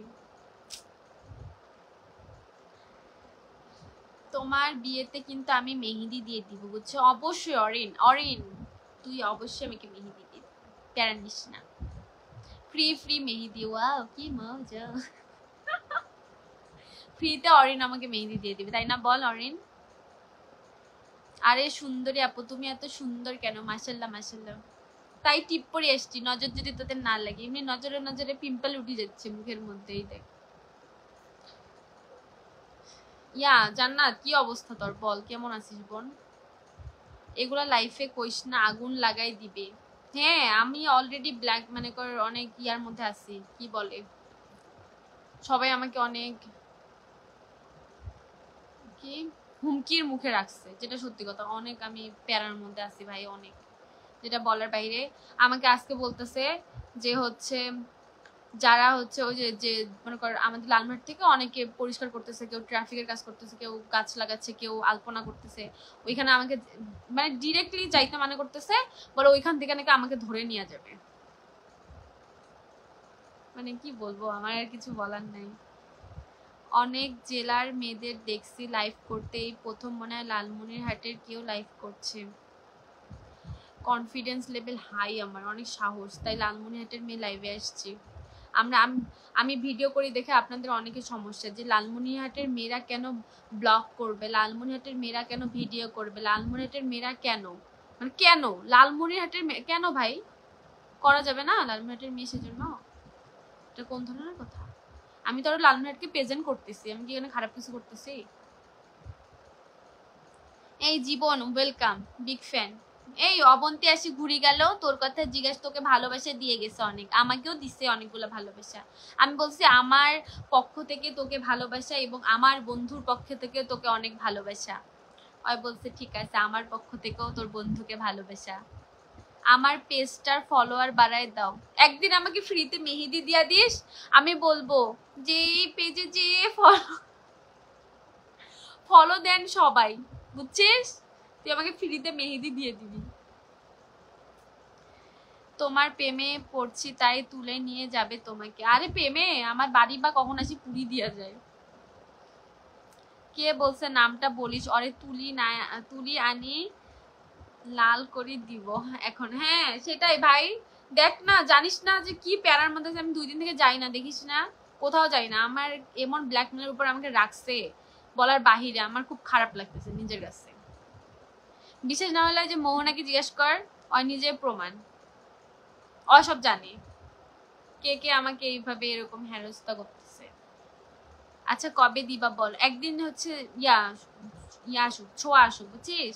তোমার বিয়েতে কিন্তু আমি মেহেদি দিয়ে দিব, বুঝছো? অবশ্যই অরিন, অরিন তুই অবশ্যই আমাকে মেহেদি দিয়ে দিবি, প্যারা নিস না। ফ্রি মেহেদি, ওয়াও কি মজা। ফ্রিতে অরিন আমাকে মেহেদি দিয়ে দিবে, তাই না? বল অরিন। আরে সুন্দরী আপু, তুমি এত সুন্দর কেন? মাশাল্লাহ মাশাল্লাহ। তাই টিপ পরে এসছি, নজর যদি তোদের না লাগে, এমনি নজরে নজরে পিম্পল উঠে যাচ্ছে মুখের মধ্যেই, দেখ। ইয়া জান্নাত, কি অবস্থা তোর? বল কেমন আছিস বোন? এগুলা লাইফে কইস না, আগুন লাগাই দিবে। হ্যাঁ আমি অলরেডি ব্ল্যাক, মানে কর অনেক ইয়ার মধ্যে আছি, কি বলে সবাই আমাকে অনেক কি হুমকির মুখে রাখছে, যেটা সত্যি কথা। অনেক আমি প্যারার মধ্যে আছি ভাই, অনেক, যেটা বলার বাইরে। আমাকে আজকে বলতেছে যে হচ্ছে যারা হচ্ছে ওই যে যে মনে কর আমাদের লালমাট থেকে অনেকে পরিষ্কার করতেছে, কেউ ট্রাফিকের কাজ করতেছে, কেউ গাছ লাগাচ্ছে, কেউ আলপনা করতেছে, ওইখানে আমাকে মানে ডিরেক্টলি যাইতে মানে করতেছে, বলে ওইখান থেকে নাকি আমাকে ধরে নিয়ে যাবে। মানে কি বলবো, আমার আর কিছু বলার নাই। অনেক জেলার মেয়েদের দেখছি লাইভ করতে, এই প্রথম মনে হয় লালমনিরহাটের কেউ লাইভ করছে। কনফিডেন্স লেভেল হাই আমার, অনেক সাহস, তাই লালমনিরহাটের মেয়ে লাইভে আসছি। আমি ভিডিও করি দেখে আপনাদের অনেকের সমস্যা, যে লালমনিরহাটের মেয়েরা কেন ব্লগ করবে, লালমনিরহাটের মেয়েরা কেন ভিডিও করবে, লালমনিরহাটের মেয়েরা কেন, মানে কেন লালমনিরহাটের কেন ভাই করা যাবে না লালমনিরহাটের মেয়ে? সেজন্য এটা কোন ধরনের কথা? আমি তো আরো লালমনিরহাটকে প্রেজেন্ট করতেছি, আমি কি এখানে খারাপ কিছু করতেছি? এই জীবন, ওয়েলকাম, বিগ ফ্যান। এই অবন্তি আসি ঘুরি গেল, তোর কথা জিজ্ঞাসা, তোকে ভালোবাসা দিয়ে গেছে অনেক, আমাকেও দিছে অনেকগুলো ভালোবাসা। আমি বলছি আমার পক্ষ থেকে তোকে ভালোবাসা, এবং আমার বন্ধুর পক্ষ থেকে তোকে অনেক ভালোবাসা। ওই বলছে ঠিক আছে, আমার পক্ষ থেকেও তোর বন্ধুকে ভালোবাসা। আমার পেজটার ফলোয়ার বাড়ায় দাও, একদিন আমাকে ফ্রিতে মেহেদি দিয়া দিস, আমি বলবো যে এই পেজে যে ফলো দেন সবাই, বুঝছিস? তুই আমাকে ফ্রিতে মেহেদি দিয়ে দিবি। তোমার প্রেমে পড়ছি তাই তুলে নিয়ে যাবে তোমাকে। আরে প্রেমে আমার বাড়ি বা কখন আসি পুরি দিয়া যায়। কে বলছে নামটা বলিস? অরে তুলি না, তুলি আনি লাল করে দিব এখন। হ্যাঁ সেটাই ভাই, দেখ না, জানিস না যে কি প্যারার মধ্যে আমি 2 দিন থেকে যাই না, দেখিস না কোথাও যাই না। আমার এমন ব্ল্যাকমেলের উপর আমাকে রাখছে বলার বাহিরে, আমার খুব খারাপ লাগতেছে নিজের কাছে। বিশেষ না হলে যে মোহনাকে জিজ্ঞেস কর, ওই নিজে প্রমাণ, সব জানে কে কে আমাকে এইভাবে এরকম হেনস্থা করতেছে। আচ্ছা কবে দিবা বল? একদিন হচ্ছে ইয়া ইয়া আসুক, ছোঁয়া আসুক, বুঝছিস?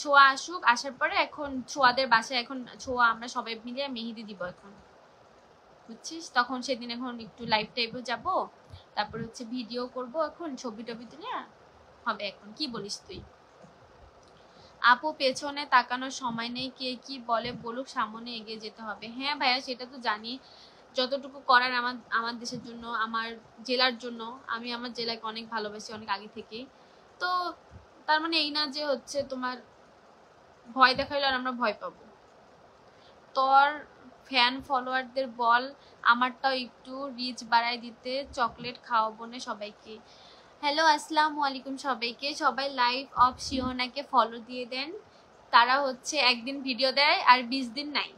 ছোঁয়া আসুক, আসার পরে এখন ছোঁয়াদের বাসায় এখন ছোঁয়া আমরা সবাই মিলে মেহেদি দিব এখন, বুঝছিস? তখন সেদিন এখন একটু লাইভ টাইপেও যাবো, তারপর হচ্ছে ভিডিও করব, এখন ছবি টবি তুলে হবে এখন। কি বলিস তুই? আপু পেছনে তাকানোর সময় নেই, কে কি বলে বলুক, সামনে এগিয়ে যেতে হবে। হ্যাঁ ভাইয়া, সেটা তো জানি, যতটুকু করার আমার আমার দেশের জন্য, আমার জেলার জন্য। আমি আমার জেলাকে অনেক ভালোবাসি, অনেক আগে থেকেই। তো তার মানে এই না যে হচ্ছে তোমার ভয় দেখাইলে আর আমরা ভয় পাবো। তোর ফ্যান ফলোয়ারদের বল আমারটাও একটু রিচ বাড়াই দিতে, চকলেট খাওয়াবো না সবাইকে। হ্যালো, আসসালামু আলাইকুম সবাইকে। সবাই লাইভ অফ শিওনাকে ফলো দিয়ে দেন। তারা হচ্ছে একদিন ভিডিও দেয় আর 20 দিন নাই।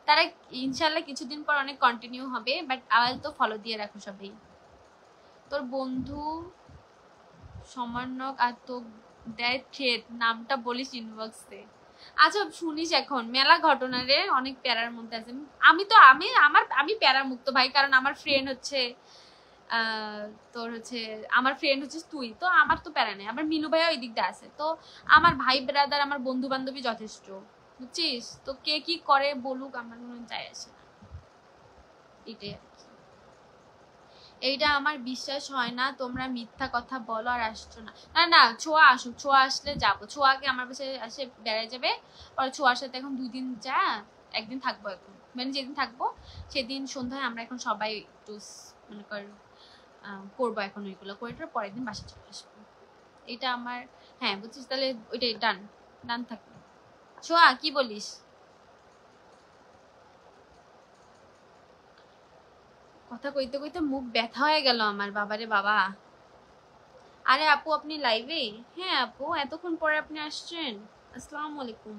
তারা ইনশাল্লাহ কিছুদিন পর অনেক কন্টিনিউ হবে, বাট আওয়াজ তো ফলো দিয়ে রাখো সবাই। তোর বন্ধু সমন্বয়ক আর তো দেয় থ্রেড, নামটা বলিস ইনবক্সে। আচ্ছা শুনিস, এখন মেলা ঘটনা রে, অনেক প্যারার মধ্যে আছে। আমি প্যারার মুক্ত ভাই, কারণ আমার ফ্রেন্ড হচ্ছে তোর হচ্ছে আমার ফ্রেন্ড হচ্ছে তুই, তো আমার তো প্যারা নেই। আমার মিনু ভাইয়া ওই দিক দিয়ে আছে, তো আমার ভাই ব্রাদার, আমার বন্ধু বান্ধবী যথেষ্ট, বুঝছিস? তো কে কি করে বলুক, আমার কোনো যায় আসে না। এটাই আর কি। এইটা আমার বিশ্বাস হয় না, তোমরা মিথ্যা কথা বলো আর আসছো না। না না, ছোঁয়া আসুক, ছোঁয়া আসলে যাবো। ছোঁয়াকে আমার পাশে আসে বেড়ায় যাবে, পরে ছোঁয়ার সাথে এখন 2 দিন যা, একদিন থাকবো এখন, মানে যেদিন থাকবো সেদিন সন্ধ্যায় আমরা এখন সবাই একটু মনে কর করবো এখন, ওইগুলো করে পরের দিন বাসা চলে আসবো। এটা আমার, হ্যাঁ বুঝছিস? তাহলে ওইটাই ডান, ডান থাকবে। ছোঁয়া কি বলিস? কথা কইতে কইতে মুখ ব্যথা হয়ে গেল আমার, বাবারে বাবা। আরে আপু আপনি লাইভে? হ্যাঁ আপু, এতক্ষণ পরে আপনি আসছেন। আসসালামু আলাইকুম।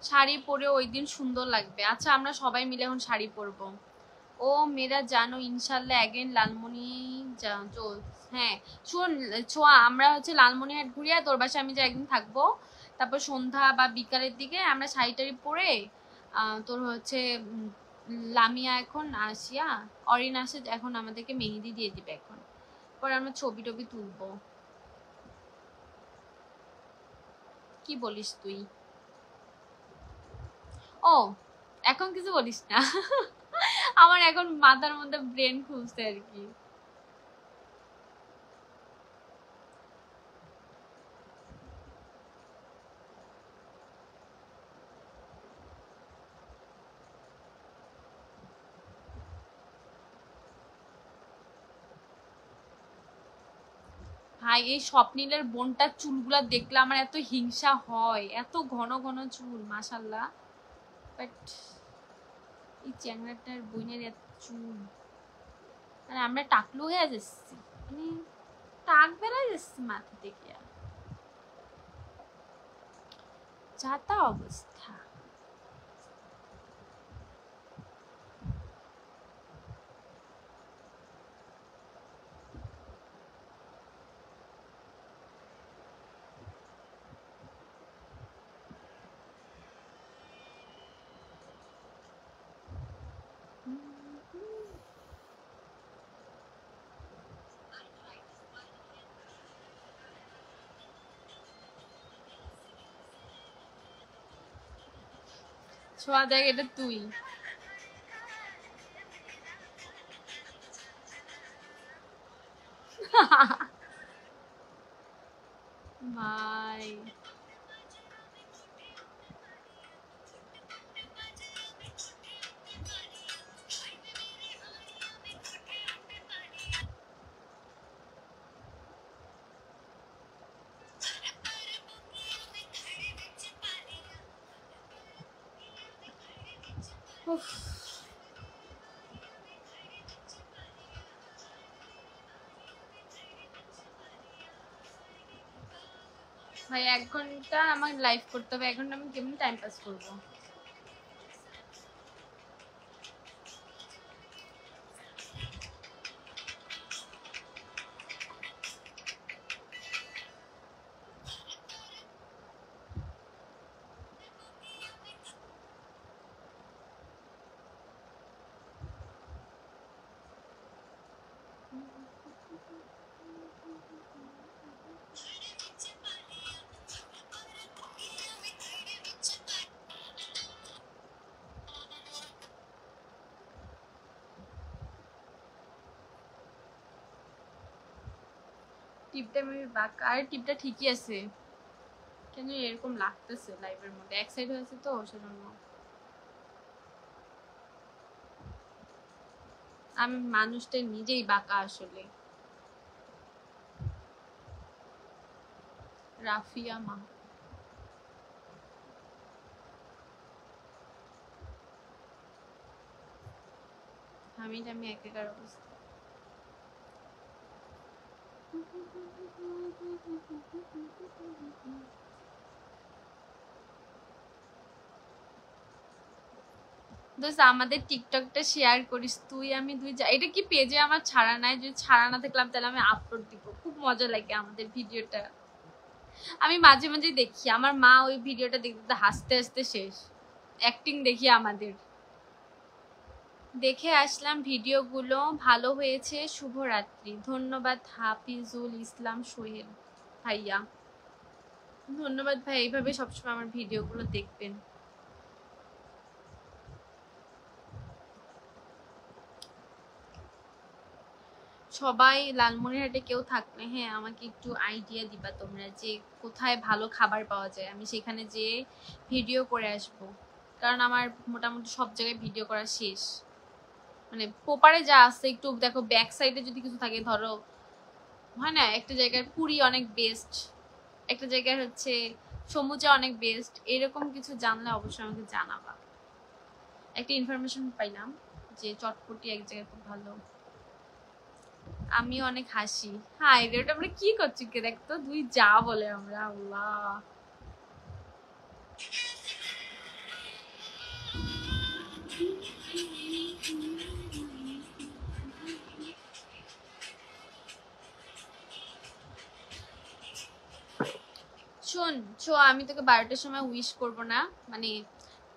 শাড়ি পরে ওই দিন সুন্দর লাগবে। আচ্ছা আমরা সবাই মিলে এখন শাড়ি পরবো। ও মেয়েরা জানো, ইনশাল্লাহ অ্যাগেন লালমনি হ্যাঁ শোন ছোঁয়া, আমরা হচ্ছে লালমনিহাট ঘুরিয়া তোর বাসায় আমি যে একদিন থাকবো, তারপর সন্ধ্যা বা বিকালের দিকে আমরা শাড়ি টাড়ি পরে তোর হচ্ছে লামিয়া এখন আসিয়া, অরিন আসে এখন আমাদেরকে মেহেদি দিয়ে দিবে এখন, পরে আমরা ছবি টবি তুলবো। কি বলিস তুই? ও এখন কিছু বলিস না। আমার এখন মাথার মধ্যে ব্রেন খুলছে আর কি। ভাই এই স্বপ্নিলের বোনটার চুলগুলা দেখলে আমার এত হিংসা হয়, এত ঘন ঘন চুল, মাশাল্লাহ। বাট এই চ্যাংড়াটার বোনের এত চুল, মানে আমরা টাকলু হয়ে যাচ্ছি, মানে টাক বেড়াই যাচ্ছে মাথা থেকে, যাতা অবস্থা। ছোঁয়া দেখ, এটা তুই। ভাই উফ ভাই 1 ঘন্টা আমার লাইভ করতে হবে, 1 ঘন্টা আমি কেমন টাইম পাস করবো? টিপটা আমি বাঁকা, আর টিপটা ঠিকই আছে, কেন এরকম লাগতেছে লাইভের মধ্যে? এক সাইড হয়েছে তো সেজন্য। আমি মানুষটা নিজেই বাঁকা আসলে। রাফিয়া মা, আমি একাকার অবস্থা। দোস্ত আমাদের টিকটকটা শেয়ার করিস, তুই আমি দুই এটা কি পেজে আমার ছাড়া নাই? যদি ছাড়া না থাকলাম তাহলে আমি আপলোড দিব, খুব মজা লাগে আমাদের ভিডিওটা। আমি মাঝে মাঝে দেখি, আমার মা ওই ভিডিওটা দেখতে হাসতে হাসতে শেষ। অ্যাক্টিং দেখি আমাদের। দেখে আসলাম ভিডিওগুলো, ভালো হয়েছে। শুভরাত্রি। ধন্যবাদ হাফিজুল ইসলাম সোহেল ভাইয়া, ধন্যবাদ ভাই, এইভাবে সবসময় আমার ভিডিওগুলো দেখবেন। সবাই লালমনিরহাটে কেউ থাকলে হ্যাঁ আমাকে একটু আইডিয়া দিবা তোমরা, যে কোথায় ভালো খাবার পাওয়া যায়, আমি সেখানে যেয়ে ভিডিও করে আসব। কারণ আমার মোটামুটি সব জায়গায় ভিডিও করা শেষ, মানে পোপারে যা আছে একটু দেখো, ব্যাক সাইডে যদি কিছু থাকে, ধরো হয় না একটা জায়গায় পুরি অনেক বেস্ট, একটা জায়গায় হচ্ছে সমুচা অনেক বেস্ট, এরকম কিছু জানলে অবশ্যই আমাকে জানাবা। একটা ইনফরমেশন পাইলাম যে চটপটি এক জায়গায় খুব ভালো। আমি অনেক হাসি। হ্যাঁ এটা আমরা কি করছি কে দেখতো, তুই যা বলে আমরা, আল্লাহ। শোন আমি তোকে 12টার সময় উইশ করব না, মানে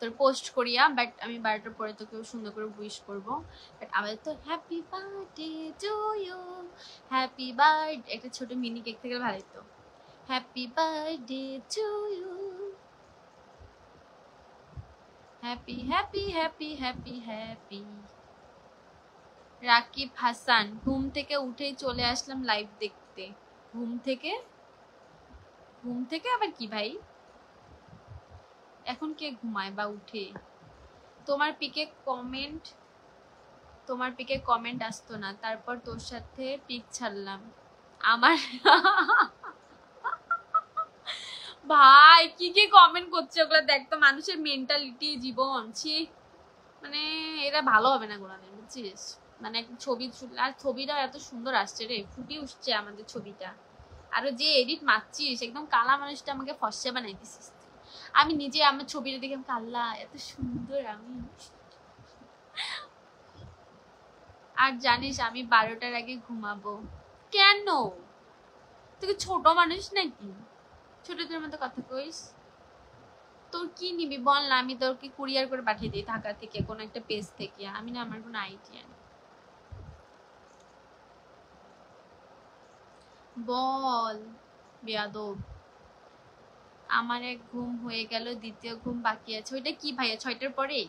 তোর পোস্ট করিয়া, বাট আমি 12টার পরে তোকে সুন্দর করে উইশ করবো। বাট আমাদের তো happy birthday to you, happy birthday, একটা ছোট মিনি কেক থেকে ভালোই তো। Happy birthday to you, happy happy happy happy happy. Rakib Hasan, ঘুম থেকে উঠেই চলে আসলাম লাইভ দেখতে। ঘুম থেকে আবার কি ভাই, এখন কে ঘুমায় বা উঠে? তোমার পিকে কমেন্ট আসতো না, তারপর তোর সাথে পিক ছাড়লাম আমার। ভাই কি কি কমেন্ট করছে ওগুলা দেখতো, মানুষের মেন্টালিটি জীবন ছি, মানে এরা ভালো হবে না গোলানের, বুঝছিস? মানে একটা ছবি, আর ছবিটা এত সুন্দর আসছে রে, ফুটে উঠছে আমাদের ছবিটা। আরো যে এডিট মারছিস, একদম কালা মানুষটা আমাকে ফর্সা বানাইতেছিস। আমি নিজে আমার ছবিটা দেখে কাল্লা, এত সুন্দর আমি। আর জানিস আমি 12টার আগে ঘুমাবো। কেন? তুই ছোট মানুষ নাকি, ছোটদের মতো কথা কইস? তোর কি নিবি বল না, আমি তোরকে কুরিয়ার করে পাঠিয়ে দিই ঢাকা থেকে কোন একটা পেজ থেকে, আমি না আমার কোনো আইডিয়া নেই। বল বেয়াদব। আমার এক ঘুম হয়ে গেল, দ্বিতীয় ঘুম বাকি আছে। ওইটা কি ভাইয়া 6টার পরে?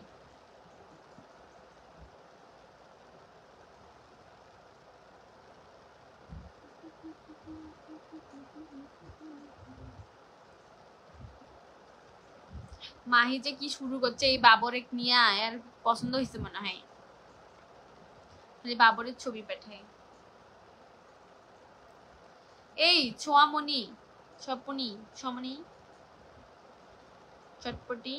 মাহি যে কি শুরু করছে এই বাবরেক নিয়ে, আর পছন্দ হয়েছে মনে হয়, বাবরের ছবি পাঠায়। এই ছোয়ামণি, স্বপনি, সমনি, চটপটি।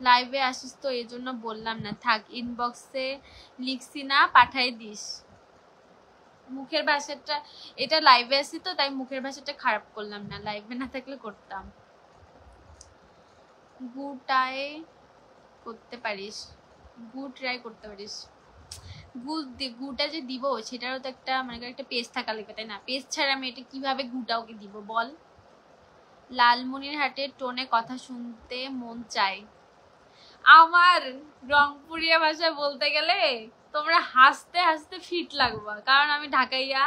লাইভে আসিস তো এই জন্য বললাম না, থাক ইনবক্সে লিখছি না, পাঠাই দিস। মুখের ভাষাটা, এটা লাইভে আসি তো তাই মুখের ভাষাটা খারাপ করলাম না, লাইভে না থাকলে করতাম। গুটাই করতে পারিস, গু ট্রাই করতে পারিস। গুটা যে দিব সেটারও তো একটা মানে একটা পেজ থাকা লাগবে তাই না? পেজ ছাড়া আমি এটা কিভাবে গুটা ওকে দিব বল? লালমনিরহাটের টোনে কথা শুনতে মন চায়। আমার রংপুরিয়া ভাষায় বলতে গেলে তোমরা হাসতে হাসতে ফিট লাগবা, কারণ আমি ঢাকাইয়া,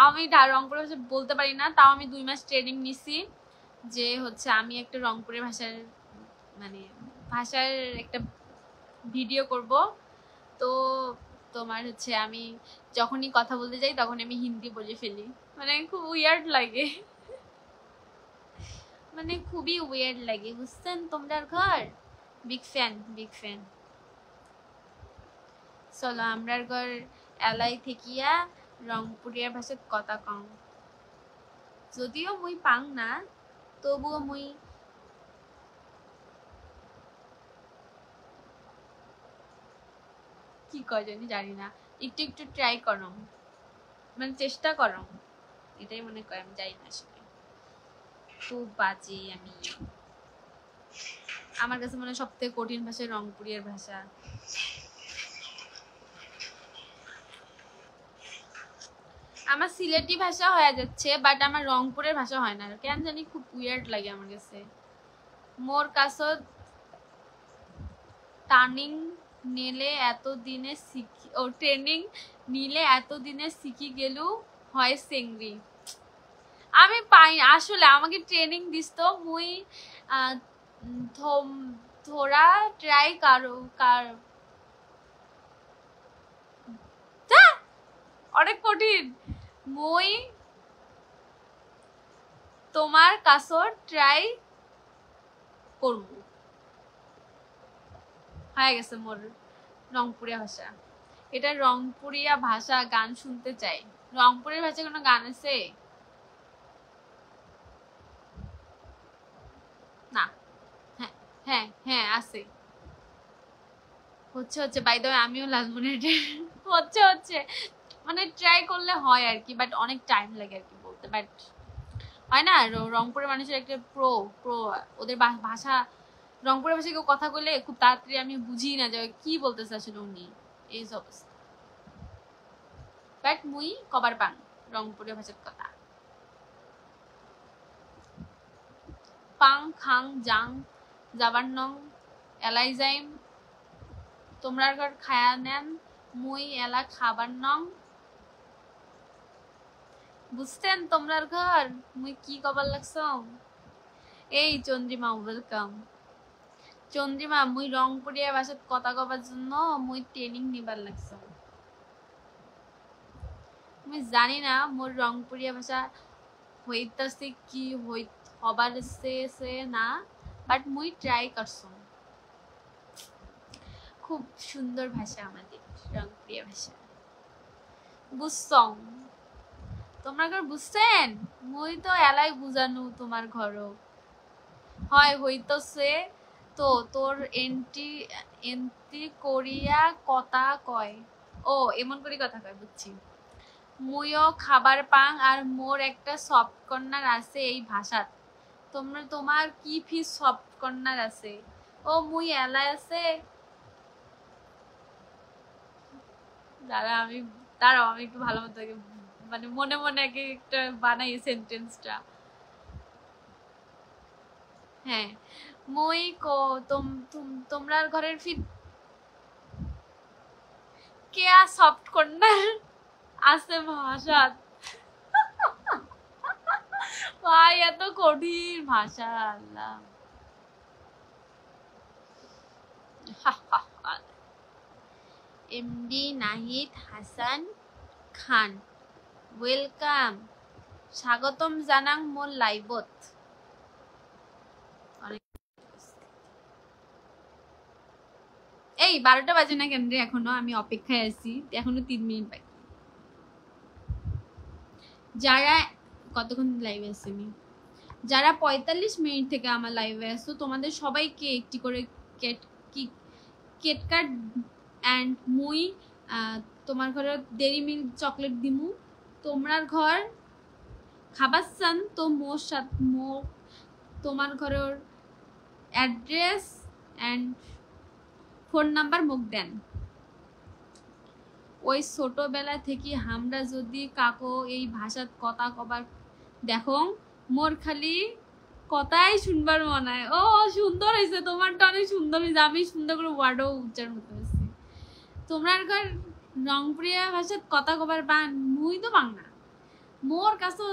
আমি রংপুরের ভাষা বলতে পারি না। তাও আমি 2 মাস ট্রেনিং নিছি যে হচ্ছে আমি একটা রংপুরের ভাষার মানে ভাষার একটা ভিডিও করব। তো তোমার হচ্ছে আমি যখনই কথা বলতে যাই তখন আমি হিন্দি বলে ফেলি, মানে খুব উইয়ার্ড লাগে, মানে খুবই উইয়ার্ড লাগে, বুঝছেন? তোমরা ঘর বিগ ফ্যান, বিগ ফ্যান। চলো আমরার ঘর এলাই থেকিয়া রংপুরিয়ার ভাষাত কথা কম, যদিও মুই পাং না, তবুও মুই কি কয় জানি না, একটু একটু ট্রাই করো, মানে চেষ্টা করো, এটাই মনে করি। আমি জানি না আসলে, খুব বাজে আমি। আমার কাছে মনে হয় সবথেকে কঠিন ভাষা রংপুরিয়ার ভাষা। আমার সিলেটি ভাষা হয়ে যাচ্ছে, বাট আমার রংপুরের ভাষা হয় না, কেন জানি খুব উইয়ার্ড লাগে আমার কাছে। মোর কাছত টার্নিং নিলে এতদিনে শিখি, ও ট্রেনিং নিলে এতদিনে শিখি গেলু হয় সেংরি। আমি পাই আসলে, আমাকে ট্রেনিং দিস তো মুই থোড়া ট্রাই কারো অনেক কঠিন। মুই তোমার কাছত ট্রাই করব। হয়ে গেছে মোর রংপুরিয়া ভাষা। এটা রংপুরিয়া ভাষা, গান শুনতে চাই। রংপুরের ভাষায় কোনো গান আছে? না। হ্যাঁ হ্যাঁ হ্যাঁ আছে, হচ্ছে বাই দ্য ওয়ে আমিও লালমনিরহাটের হচ্ছে মানে ট্রাই করলে হয় আর কি, বাট অনেক টাইম লাগে আর কি বলতে, বাট হয় না। রংপুরের মানুষের একটা প্রো প্রো ওদের ভাষা, রংপুরের ভাষায় কেউ কথা বললে খুব তাড়াতাড়ি আমি বুঝি না যে কি বলতেছে আসলে উনি, এই অবস্থা। বাট মুই কবার পান রংপুরের ভাষার কথা। পাং খাং জাং যাবার নং এলাইজাইম তোমরা ঘর খায়া নেন, মুই এলা খাবার নং। বুঝতেন তোমরার ঘর মুই কি কবার লাগছ? এই চন্দ্রিমা ওয়েলকাম। চন্দ্রিমা মুই রংপুরিয়া ভাষাত কথা কবার জন্য মুই ট্রেনিং নিবার লাগছ। মুই জানি না মোর রংপুরিয়া ভাষা হইতাছে কি হবার সে না, বাট মুই ট্রাই করছম। খুব সুন্দর ভাষা আমাদের রংপুরিয়া ভাষা। বুঝছং তোমার ঘর? বুঝছেন? মুই তো এলাই বুঝানু তোমার ঘরও হয় হইতছে তো। তোর এন্ট্রি করিয়া কথা কয়, ও এমন করে কথা কয়, বুঝছি। মুইও খাবার পাং আর মোর একটা সফট কর্নার আছে এই ভাষাত। তোমার কি ফিস সফট কর্নার আছে? ও মুই এলাই আছে। দাঁড়াও আমি একটু ভালো মতো মানে মনে মনে একটা বানাই সেন্টেন্সটা। হ্যাঁ মই তোমরা ঘরের ফির কেয়া সফট কর্নার আছে ভাষা। ভাই এত কঠিন ভাষা, আল্লাহ। এমডি নাহিদ হাসান খান ওয়েলকাম, স্বাগতম জানাং মোর লাইভত। এই 12টা বাজে না কেন রে এখনো? আমি অপেক্ষায় আছি, এখনো 3 মিনিট বাকি। যারা কতক্ষণ লাইভে আছি আমি, যারা 45 মিনিট থেকে আমার লাইভে আসছো তোমাদের সবাইকে একটি করে কেট কি কেটকাট অ্যান্ড মুই তোমার ঘরে ডেরি মিল্ক চকলেট দিমু তোমার ঘর খাবার চান তো মোর সাথে তোমার ঘরের অ্যাড্রেস অ্যান্ড ফোন নাম্বার মুখ দেন। ওই ছোটবেলা থেকে আমরা যদি কাকো এই ভাষাত কথা কবার দেখো মোর খালি কথাই শুনবার মনে হয়। ও সুন্দর হয়েছে, তোমারটা অনেক সুন্দর হয়েছে, আমি সুন্দর করে ওয়ার্ডও উচ্চারণ করতে পারছি। তোমার ঘর রংপুরিয়া ভাষাত কথা কবার বান মুই তো বাং না, মোর কাছে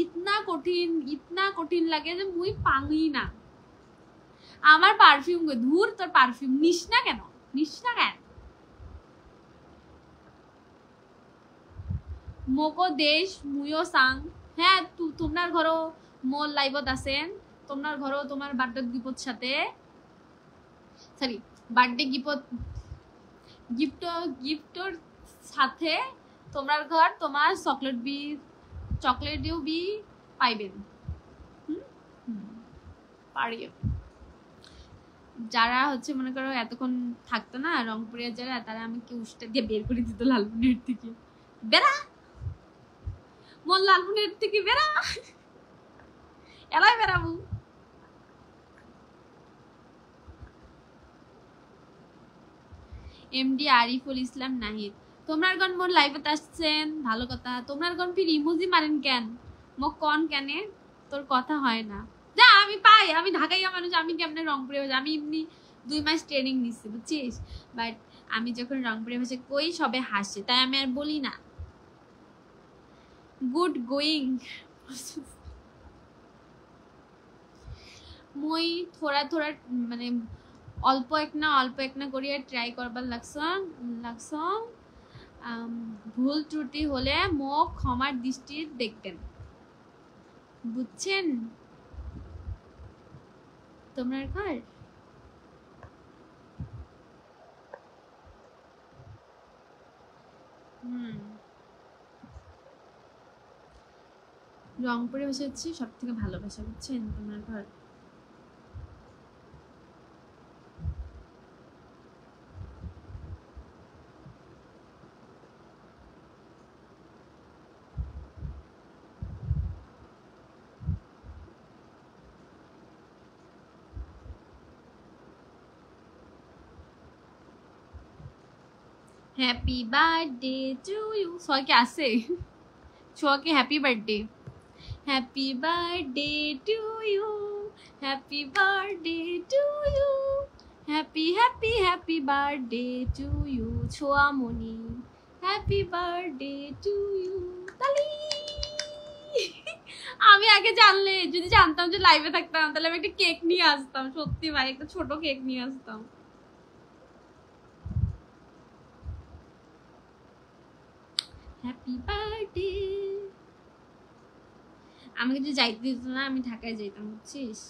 ইতনা কঠিন লাগে যে মুই পাঙ্গি না। আমার পারফিউম ধুর, তোর পারফিউম নিস না কেন মোকো দেশ মুইও সাং। হ্যাঁ তোমার ঘরও মোর লাইভত আছেন, তোমার ঘরও তোমার বার্থডে গিফট সাথে সরি বার্থডে গিফটর সাথে তোমার ঘর তোমার চকলেটও বি পাইবেন। পারিও যারা হচ্ছে মনে করো এতক্ষণ থাকতো না রংপুরের যারা, তারা আমাকে উষ্টা দিয়ে বের করে দিত লালমনির থেকে। বেড়া মোর লালমনির থেকে বেড়া, এলাই বেড়াবো। এমডি আরিফুল ইসলাম নাহিদ, তোমরা গণ মোর লাইভে আসছেন, ভালো কথা। তোমরা গণ ফির ইমোজি মারেন কেন? মোক কন কেনে তোর কথা হয় না। যা আমি পাই, আমি ঢাকাইয়া মানুষ, আমি কেমনে রংপুরে ভাষা, আমি এমনি 2 মাস ট্রেনিং নিচ্ছি বুঝছিস, বাট আমি যখন রংপুরে ভাষা কই সবে হাসে, তাই আমি আর বলি না। গুড গোয়িং মই থোড়া মানে অল্প এক না করিয়া ট্রাই করবার লাগছ। ভুল ত্রুটি হলে মোক ক্ষমার দৃষ্টি দেখবেন, বুঝছেন? তোমার ঘর রংপুরে ভাষা হচ্ছে সব থেকে ভালো ভাষা, বুঝছেন? তোমার ঘর হ্যাপি বার্থডে টু ইউ। সবাইকে আসে সবাইকে happy birthday, happy birthday to you, happy birthday to you, happy birthday to you ছোয়ামণি, হ্যাপি বার্থডে টু ইউ। তালি আমি আগে জানলে, যদি জানতাম যে লাইভে থাকতাম, তাহলে আমি একটা কেক নিয়ে আসতাম, সত্যি ভাই একটা ছোট কেক নিয়ে আসতাম। Happy birthday. আমাকে যদি যাইতে দিত না, আমি ঢাকায় যাইতাম, বুঝছিস?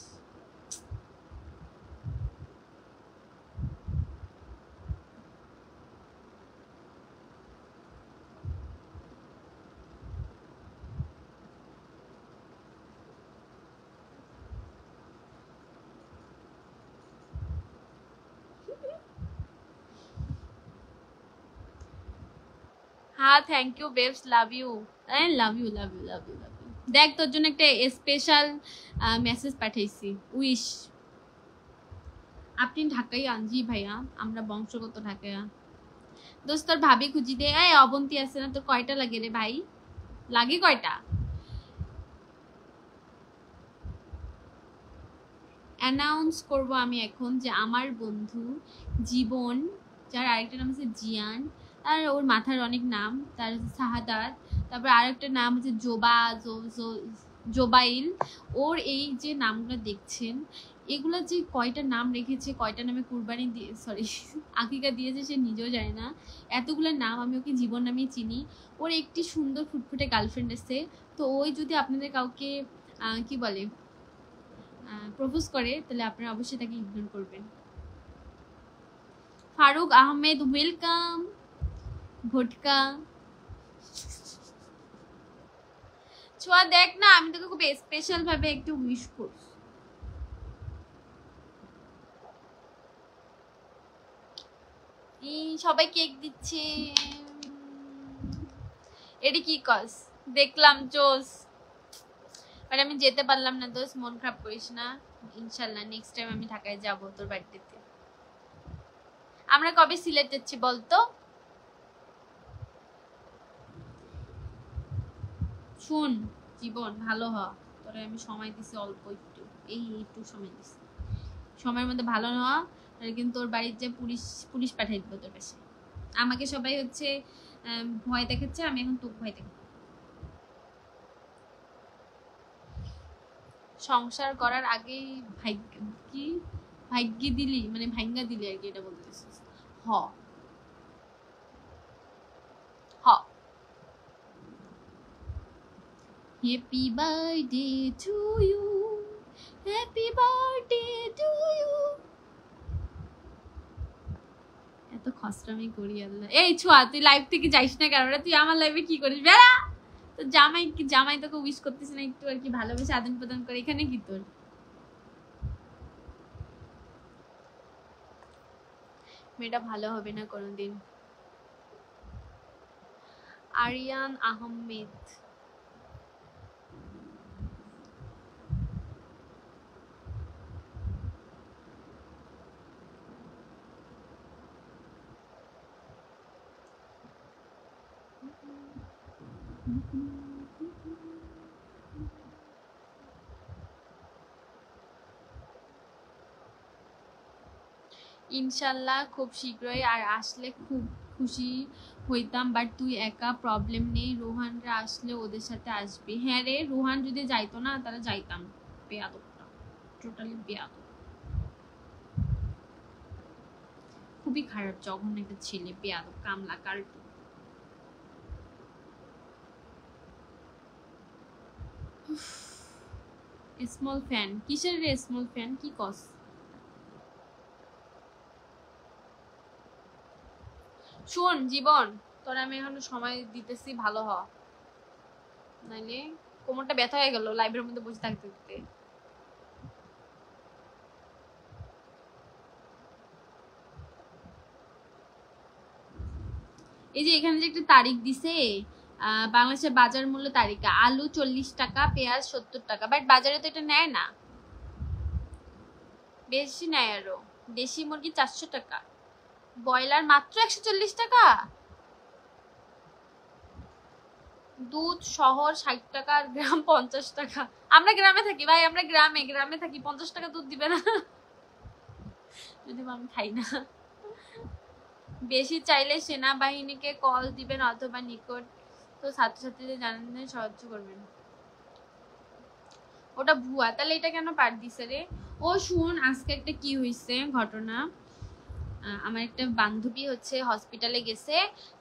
হ্যাঁ thank you babes, love you, love you. দেখ তোর জন্য একটা স্পেশাল মেসেজ পাঠাইছি, উইশ। আপনি ঢাকাইয়া? জি ভাইয়া, আমরা বংশগত ঢাকাইয়া। দোস্ত তোর ভাবি খুঁজি দে। এই অবন্তি আছে না, তোর কয়টা লাগে রে ভাই? লাগে কয়টা? অ্যানাউন্স করব আমি এখন যে আমার বন্ধু জীবন, যার আরেকটা নাম হচ্ছে জিয়ান, আর ওর মাথার অনেক নাম, তার হচ্ছে শাহাদাত, তারপর আরেকটা নাম হচ্ছে জোবাইল। ওর এই যে নামগুলো দেখছেন, এগুলো যে কয়টা নাম রেখেছে, কয়টা নামে কুরবানি দিয়ে আকিকা দিয়েছে সে নিজেও জানে না। এতগুলো নাম, আমি ওকে জীবন নামেই চিনি। ওর একটি সুন্দর ফুটফুটে গার্লফ্রেন্ড আছে, তো ওই যদি আপনাদের কাউকে কি বলে প্রপোজ করে, তাহলে আপনারা অবশ্যই তাকে ইগনোর করবেন। ফারুক আহমেদ ওয়েলকাম। ভটকা ছোঁয়া দেখ না, আমি তোকে খুব স্পেশাল ভাবে একটু উইশ করছি। সবাই কেক দিচ্ছে। এটি কি কস? দেখলাম জোস, বাট আমি যেতে পারলাম না দোস্ত, মন খারাপ করিস না। ইনশাল্লাহ নেক্সট টাইম আমি ঢাকায় যাব তোর বাড়িতে। আমরা কবে সিলেট যাচ্ছি বলতো? শুন জীবন, ভালো হ, তোরে আমি সময় দিছি অল্প একটু, একটু সময় দিছি, সময়ের মধ্যে ভালো হ, কিন্তু তোর বাড়ির যে পুলিশ পুলিশ পাঠিয়ে দিব তোর কাছে। আমাকে সবাই হচ্ছে ভয় দেখাচ্ছে, আমি এখন তোকে ভয় দেখাবো। সংসার করার আগেই ভাগ্য কি ভাগ্যে দিলি মানে ভাঙ্গা দিলি আর কি, এটা বলতেছিস? হ হ। Happy birthday to you, happy birthday to you. এত খসরামি করি আল্লাহ। এই ছোয়া, তুই লাইভ থেকে যাইস না কেন রে? তুই আমার লাইভে কি করিস বেড়া? তো জামাই তোকে উইশ করতেছ না একটু আর কি, ভালোবেসে আদান প্রদান করে, এখানে কি তোর? মেয়েটা ভালো হবে না কোনোদিন। আরিয়ান আহমেদ। ইনশাল্লাহ খুব শীঘ্রই, আর আসলে খুব খুশি হইতাম, বাট তুই একা, প্রবলেম নেই, রোহানরা আসলে ওদের সাথে আসবি। হ্যাঁ রে, রোহান যদি যাইতো না তাহলে যাইতাম। বেয়াদবটা, টোটালি বেয়াদব, খুবই খারাপ জঘন্য একটা ছেলে, বেয়াদব কামলা কাল্টু। স্মল ফ্যান কিসের রে? স্মল ফ্যান কি কস? শোন জীবন, তোর আমি এখন সময় দিতেছি, ভালো হ, নাইলে কোমরটা ব্যথা হয়ে গেল লাইভের মধ্যে বসে থাকতে থাকতে। এই যে এখানে যে একটা তারিখ দিছে, বাংলাদেশের বাজার মূল্য তালিকা, আলু 40 টাকা, পেঁয়াজ 70 টাকা, বাট বাজারে তো এটা নেয় না, বেশি নেয় আরো। দেশি মুরগি 400 টাকা, ব্রয়লার মাত্র 140 টাকা, দুধ শহর 60 টাকা, আর গ্রাম 50 টাকা। আমরা গ্রামে থাকি ভাই, আমরা গ্রামে গ্রামে থাকি, 50 টাকা দুধ দিবে না? যদি আমি খাই না। বেশি চাইলে সেনাবাহিনীকে কল দিবেন অথবা নিকট তো ছাত্রছাত্রীদের জানাতে সাহায্য করবেন। ওটা ভুয়া, তাহলে এটা কেন পার দিছে রে? ও শুন, আজকে একটা কি হইছে ঘটনা, আমার একটা বান্ধবী হচ্ছে হসপিটালে গেছে,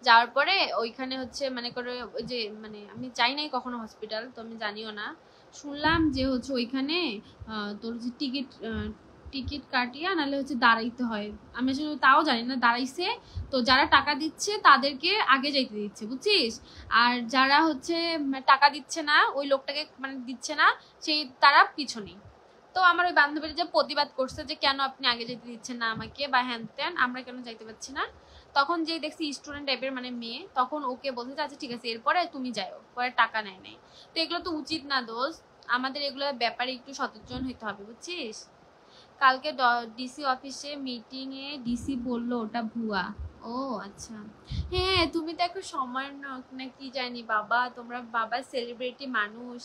যাওয়ার পরে ওইখানে হচ্ছে মানে করে ওই যে মানে আমি যাই নাই কখনো হসপিটাল, তো আমি জানিও না, শুনলাম যে হচ্ছে ওইখানে তোর যে টিকিট টিকিট কাটিয়া নাহলে হচ্ছে দাঁড়াইতে হয়, আমি আসলে তাও জানি না, দাঁড়াইছে, তো যারা টাকা দিচ্ছে তাদেরকে আগে যাইতে দিচ্ছে বুঝছিস, আর যারা হচ্ছে টাকা দিচ্ছে না, ওই লোকটাকে মানে দিচ্ছে না, সেই তারা পিছনে। তো আমার ওই বান্ধবীরা যে প্রতিবাদ করছে যে কেন আপনি আগে যেতে দিচ্ছেন না আমাকে বা হ্যান ত্যান, আমরা কেন যাইতে পারছি না, তখন যে দেখছি স্টুডেন্ট টাইপের মানে মেয়ে, তখন ওকে বলছে আচ্ছা ঠিক আছে এরপরে তুমি যাও, পরে টাকা নেয় নাই। তো এগুলো তো উচিত না দোস্ত, আমাদের এগুলোর ব্যাপারে একটু সচেতন হইতে হবে বুঝছিস। কালকে ডিসি অফিসে মিটিং এ ডিসি বলল ওটা ভুয়া। ও আচ্ছা, হ্যাঁ তুমি তো এখন সময় না কি জানি বাবা, তোমরা বাবা সেলিব্রিটি মানুষ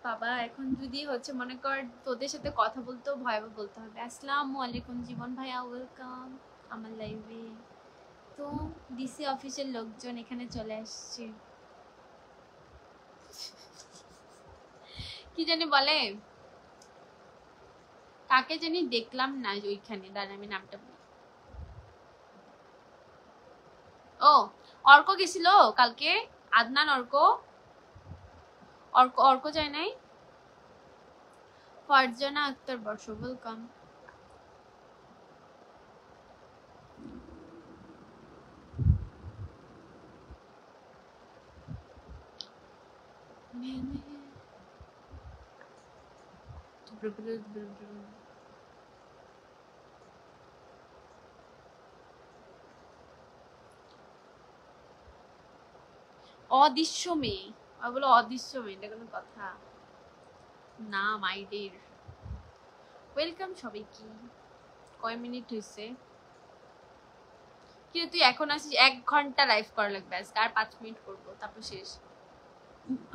বাবা, এখন যদি হচ্ছে মনে কর তোদের সাথে কথা বলতেও ভয় বলতে হবে। আসসালামু আলাইকুম জীবন ভাইয়া, ওয়েলকাম আমার লাইভে। তো ডিসি অফিসের লোকজন এখানে চলে আসছে, কি জানি বলে, কাকে জানি দেখলাম না ওইখানে, দাঁড়া আমি নামটা বলি। ও অর্ক গেছিল কালকে, আদনান অর্ক, অর্ক অর্ক যায় নাই। ফারজানা আক্তার বর্ষ, ওয়েলকাম। অদৃশ্য মেয়ে, আর বলো অদৃশ্য মেয়ে, এটা কোনো কথা না মাই ডিয়ার। ওয়েলকাম সবাই। কি কয় মিনিট হয়েছে? কিন্তু তুই এখন আসিস, 1 ঘন্টা লাইভ করা লাগবে আজকে, আর 5 মিনিট করবো তারপর শেষ।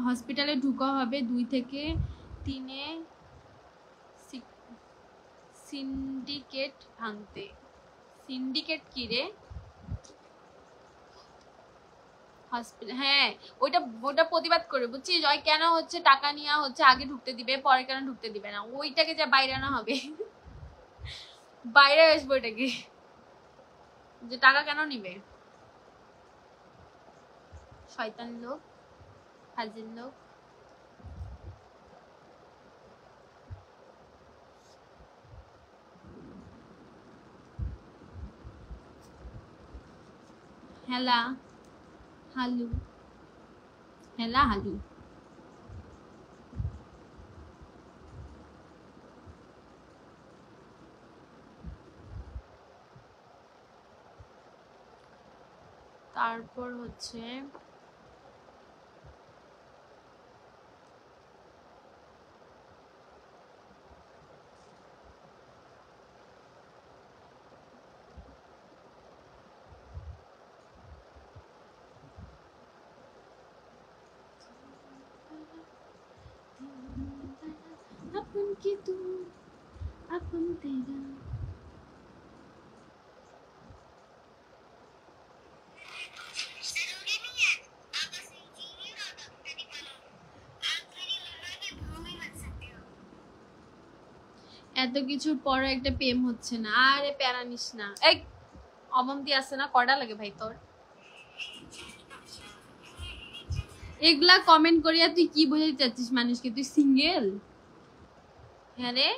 হসপিটালে ঢুকা হবে 2 থেকে 3-এ সিন্ডিকেট ভাঙতে। সিন্ডিকেট কি রে? হসপিটাল, হ্যাঁ ওইটা ওটা প্রতিবাদ করে বুঝছিস, ওই কেন হচ্ছে টাকা নিয়ে হচ্ছে আগে ঢুকতে দিবে, পরে কেন ঢুকতে দিবে না, ওইটাকে যা বাইরে আনা হবে। বাইরে আসবো এটাকে, যে টাকা কেন নিবে, শয়তান লোক, ফাজিল লোক। হেলা হালু, হেলা হালু। তারপর হচ্ছে আপন কি তু আপন তেরা। এত কিছুর পর একটা প্রেম হচ্ছে না, আরে প্যারা নিস না। এই অবন্তি আছে না, কড়া লাগে ভাই তোর এগুলা কমেন্ট করিয়া? তুই কি বোঝাতে চাচ্ছিস মানুষকে, তুই সিঙ্গেল? হ্যাঁ রে,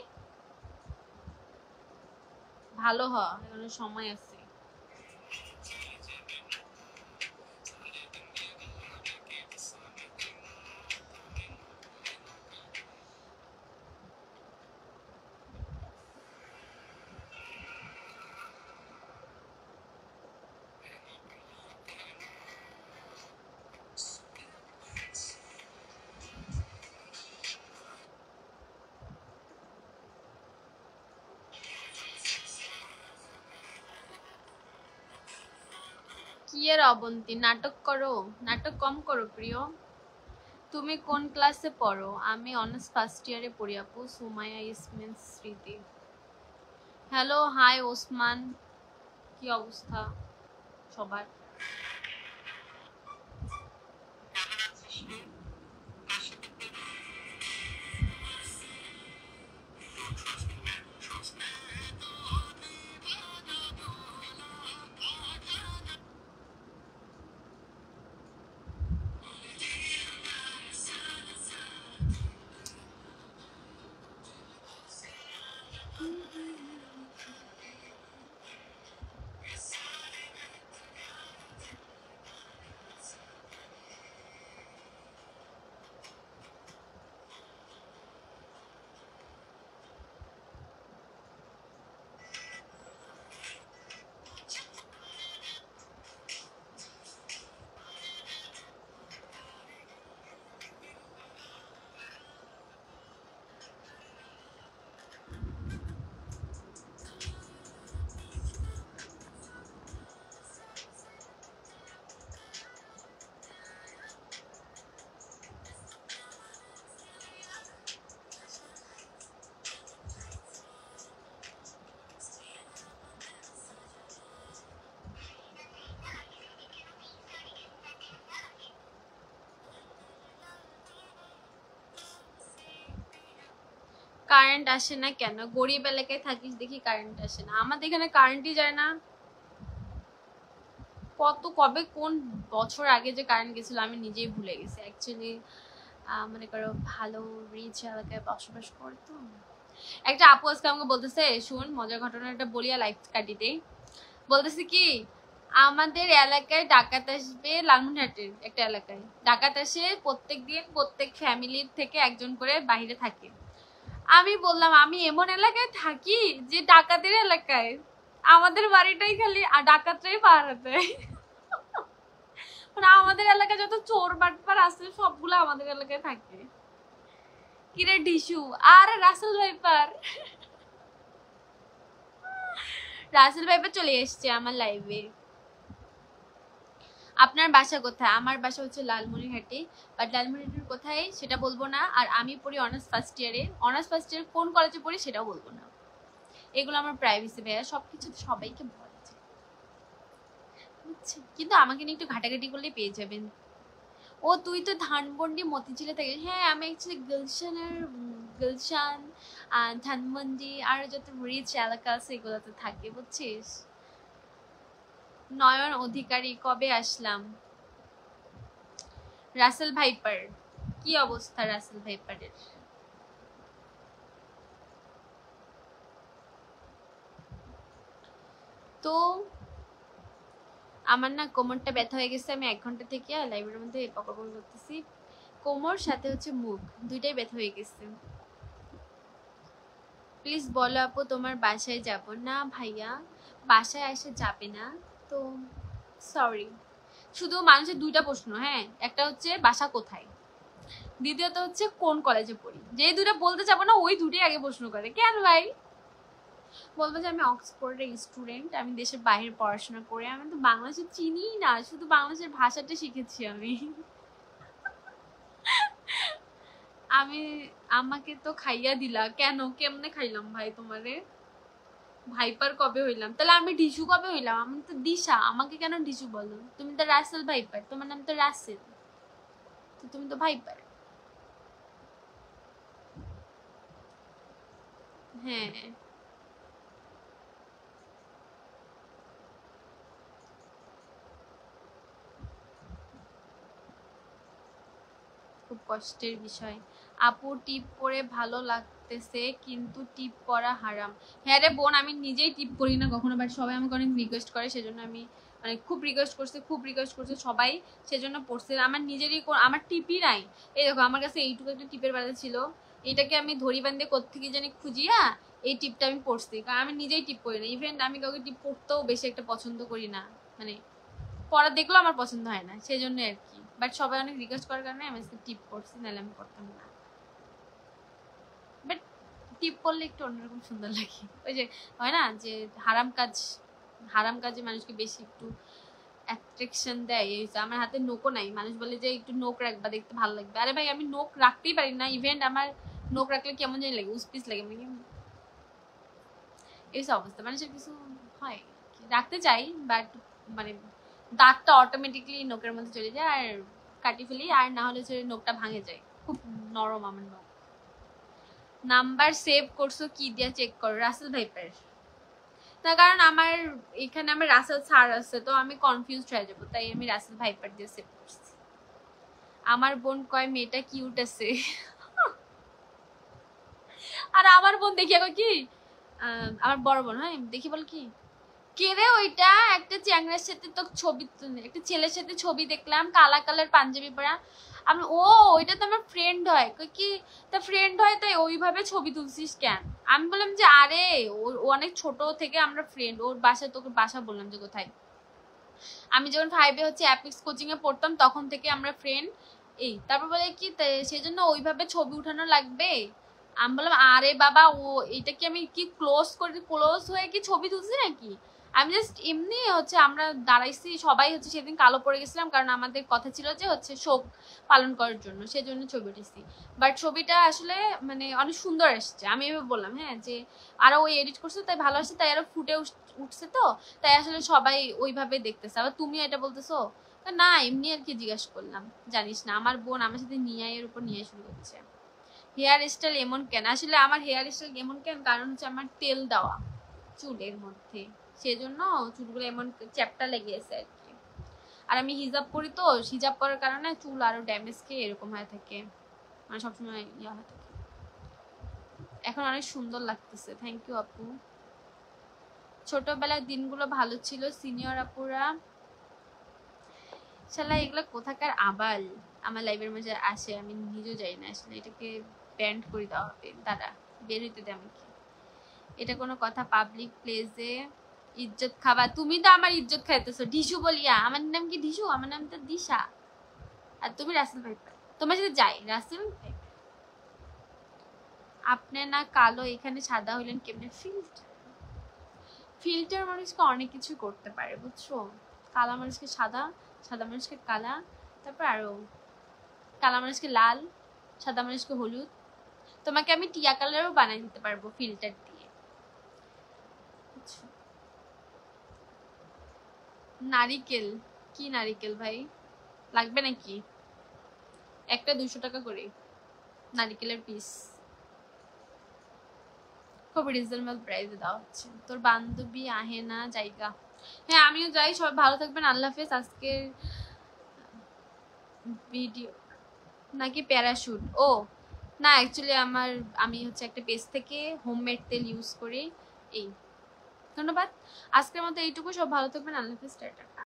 ভালো হ, এখনো সময় আছে। কি এর অবন্তি, নাটক করো, নাটক কম করো প্রিয়। তুমি কোন ক্লাসে পড়ো? আমি অনার্স ফার্স্ট ইয়ারে পড়ি আপু। সুমাইয়া ইসমিন স্মৃতি। হ্যালো, হাই ওসমান, কি অবস্থা সবার? কারেন্ট আসে না কেন? গরিব এলাকায় থাকিস দেখি কারেন্ট আসে না, আমাদের এখানে কারেন্টই যায় না। কত কবে কোন বছর আগে যে কারেন্ট গেছিল আমি নিজেই ভুলে গেছি অ্যাকচুয়ালি। মনে করো ভালো রিচ এলাকায় বসবাস করতো। একটা আপু আজকে আমাকে বলতেছে, শুন মজার ঘটনাটা বলিয়া লাইফ কাটিতে, বলতেছে কি আমাদের এলাকায় ডাকাত আসবে, লালমনিরহাটের একটা এলাকায় ডাকাত আসে প্রত্যেকদিন, প্রত্যেক ফ্যামিলির থেকে একজন করে বাইরে থাকে। আমি বললাম আমি এমন এলাকায় থাকি যে ডাকাতের এলাকায়, আমাদের বাড়িটাই খালি ডাকাতরাই পাহারা দেয়। মানে আমাদের এলাকায় যত চোর বাটপার আছে সবগুলো আমাদের এলাকায় থাকে। কিরে ডিশু আর রাসেল ভাইপার, রাসেল ভাইপার চলে এসছে আমার লাইভে। আপনার বাসা কোথায়? আমার বাসা হচ্ছে লালমনিরহাটে, বাট লালমনিরহাটের কোথায় সেটা বলবো না। আর আমি পড়ি অনার্স ফার্স্ট ইয়ারে, অনার্স ফার্স্ট ইয়ার কোন কলেজে পড়ি সেটাও বলবো না, এগুলো আমার প্রাইভেসি ভাইয়া, সবকিছু সবাইকে বলা যায় বুঝছি, কিন্তু আমাকে নিয়ে একটু ঘাটাঘাটি করলে পেয়ে যাবেন। ও তুই তো ধানমন্ডি মতিঝিলে থাকিস। হ্যাঁ আমি অ্যাকচুয়ালি গুলশান ধানমন্ডি আর যত রিচ এলাকা আছে এগুলোতে থাকি বুঝছিস। নয়ন অধিকারী কবে আসলাম? রাসেল ভাইপার কি অবস্থা? রাসেল ভাইপারের তো আমার না কোমরটা ব্যথা হয়ে গেছে, আমি 1 ঘন্টা থেকে লাইব্রেরির মধ্যে পকড় করতেছি, কোমর সাথে হচ্ছে মুখ দুইটাই ব্যথা হয়ে গেছে। প্লিজ বলো আপু তোমার বাসায় যাব না। ভাইয়া বাসায় এসে যাবে না তো সরি। শুধু মানুষের দুইটা প্রশ্ন, হ্যাঁ, একটা হচ্ছে বাসা কোথায়, দ্বিতীয়ত হচ্ছে কোন কলেজে পড়ি। যে দুইটা বলতে যাবো না ওই দুটোই আগে প্রশ্ন করে। কেন ভাই? বলবো যে আমি অক্সফোর্ডের স্টুডেন্ট, আমি দেশের বাইরে পড়াশোনা করে, আমি তো বাংলাদেশে চিনি না, শুধু বাংলাদেশের ভাষাটা শিখেছি আমি। আমি আমাকে তো খাইয়া দিলা কেন? কেমনে খাইলাম ভাই তোমারে? ভাইপার কবে হইলাম? তাহলে আমি ডিশু কবে হইলাম? আমি তো দিশা, আমাকে কেন ডিশু বলো? তুমি তো রাসেল ভাইপার, তোমার নাম তো রাসেল, তো তুমি তো ভাইপার। হ্যাঁ খুব কষ্টের বিষয়। আপু টিপ পরে ভালো লাগতেছে কিন্তু টিপ পরা হারাম। হ্যাঁ রে বোন, আমি নিজেই টিপ করি না কখনো, বাট সবাই আমাকে অনেক রিকোয়েস্ট করে, সেজন্য আমি মানে খুব রিকোয়েস্ট করছে সবাই, সেজন্য পড়ছে। আমার নিজেরই আমার টিপই নাই। এই দেখো আমার কাছে এইটুকু একটা টিপের বাড়ি ছিল, এটাকে আমি ধরি বান্ধে কোত্থেকে জানি খুঁজিয়া এই টিপটা আমি পড়ছি, কারণ আমি নিজেই টিপ করি না। ইভেন আমি কাউকে টিপ পড়তেও বেশি একটা পছন্দ করি না, মানে পড়া দেখলেও আমার পছন্দ হয় না, সেই জন্য আর কি। বাট সবাই অনেক রিকোয়েস্ট করার কারণে আমি আজকে টিপ পড়ছি, নাহলে আমি পড়তাম না। বাট টিপ পড়লে একটু অন্যরকম সুন্দর লাগে। ওই যে হয় না যে হারাম কাজে মানুষকে বেশি একটু অ্যাট্রাকশন দেয়। এই যে আমার হাতে নোকও নাই, মানুষ বলে যে একটু নোক রাখবা দেখতে ভালো লাগবে। আরে ভাই আমি নোক রাখতেই পারি না, ইভেন্ট আমার নোক রাখলে কেমন জানি লাগে, উসপিস লাগে, মানে এই অবস্থা। মানুষের কিছু হয় রাখতে চাই, বাট মানে দাঁতটা অটোমেটিকলি নোকের মধ্যে চলে যায় আর কাটি ফেলি, আর না হলে নোকটা ভাঙে যায়, খুব নরম আমার নোক। নাম্বার সেভ করছো কি দিয়া চেক করো? Russell viper. তার কারণ আমার এখানে আমার রাসেল স্যার আছে, তো আমি কনফিউজড হয়ে যাবো, তাই আমি রাসেল ভাইপার দিয়ে সেভ করছি। আমার বোন কয় মেয়েটা কিউট আছে। আর আমার বোন দেখি এখন কি আমার বড় বোন, হ্যাঁ দেখি বল কি কে রে ওইটা, একটা চ্যাংড়ার সাথে তো ছবি, একটা ছেলের সাথে ছবি দেখলাম কালা কালার পাঞ্জাবি পরা। আমি ও ওইটা তো আমার ফ্রেন্ড হয়। কি তা ফ্রেন্ড হয় তাই ওইভাবে ছবি তুলছিস কেন? আমি বললাম যে আরে ও অনেক ছোট থেকে আমরা ফ্রেন্ড, ওর বাসা, তোকে বাসা বললাম যে কোথায়। আমি যখন 5-এ হচ্ছে অ্যাপিক্স কোচিং এ পড়তাম তখন থেকে আমরা ফ্রেন্ড। এই তারপর বলে কি সেজন্য ওইভাবে ছবি উঠানো লাগবে? আমি বললাম আরে বাবা ও এটা কি আমি কি ক্লোজ হয়ে কি ছবি তুলছি নাকি? আমি জাস্ট এমনি হচ্ছে আমরা দাঁড়াইছি সবাই হচ্ছে, সেদিন কালো পরে গেছিলাম কারণ আমাদের কথা ছিল যে হচ্ছে শোক পালন করার জন্য, সেজন্য ছবি উঠেছি। বাট ছবিটা আসলে মানে অনেক সুন্দর এসছে। আমি এভাবে বললাম হ্যাঁ যে আরো ওই এডিট করছে তাই ভালো আসছে, তাই আরো ফুটে উঠছে, তো তাই আসলে সবাই ওইভাবে দেখতেছে। আবার তুমি এটা বলতেছো না, এমনি আর কি জিজ্ঞাসা করলাম। জানিস না আমার বোন আমার সাথে নিয়ে উপর নিয়ে শুরু করছে। হেয়ার স্টাইল এমন কেন? আসলে আমার হেয়ার স্টাইল এমন কেন কারণ হচ্ছে আমার তেল দেওয়া চুলের মধ্যে, সেজন্য চুলগুলো এমন চ্যাপটা লেগে আছে আর কি। আর আমি হিজাব করি, তো হিজাব করার কারণে চুল আরো ড্যামেজ খেয়ে এরকম হয়ে থাকে, মানে সবসময় ইয়া হয়ে থাকে। এখন অনেক সুন্দর লাগতেছে, থ্যাংক ইউ আপু। ছোটবেলার দিনগুলো ভালো ছিল, সিনিয়র আপুরা শালা এগুলো কোথাকার আবাল আমার লাইভের মধ্যে আসে, আমি নিজেও যাই না। আসলে এটাকে ব্যান্ড করে দেওয়া হবে, দাঁড়া বের হইতে দে আমাকে। এটা কোনো কথা? পাবলিক প্লেসে ইজ্জত খাবা, তুমি তো আমার ইজ্জত খাইতেছো ঢিসু বলিয়া। আমার নাম কি ঢিসু? আমার নাম তো দিশা। আর তুমি রাসেল ভাইপার, তোমার সাথে যাই রাসেল ভাইপার। আপনি না কালো, এখানে সাদা হইলেন কেমনে? ফিল্টার, ফিল্টার মানুষকে অনেক কিছু করতে পারে বুঝছো। কালা মানুষকে সাদা, সাদা মানুষকে কালা, তারপর আরো কালা মানুষকে লাল, সাদা মানুষকে হলুদ। তোমাকে আমি টিয়া কালারও বানাই দিতে পারবো ফিল্টার দিয়ে। নারিকেল? কি নারিকেল ভাই, লাগবে নাকি? একটা 200 টাকা করে নারিকেলের পিস, খুব রিজনেবল প্রাইসে দেওয়া হচ্ছে। তোর বান্ধবী আহে না জায়গা? হ্যাঁ আমিও যাই, সবাই ভালো থাকবেন, আল্লাহ হাফেজ। আজকের ভিডিও নাকি প্যারাশুট? ও না, অ্যাকচুয়ালি আমি হচ্ছে একটা পেজ থেকে হোমমেড তেল ইউজ করি। এই ধন্যবাদ, আজকের মতো এইটুকু। সব ভালো থাকবেন, আল্লাহ হাফেজ, টাটা।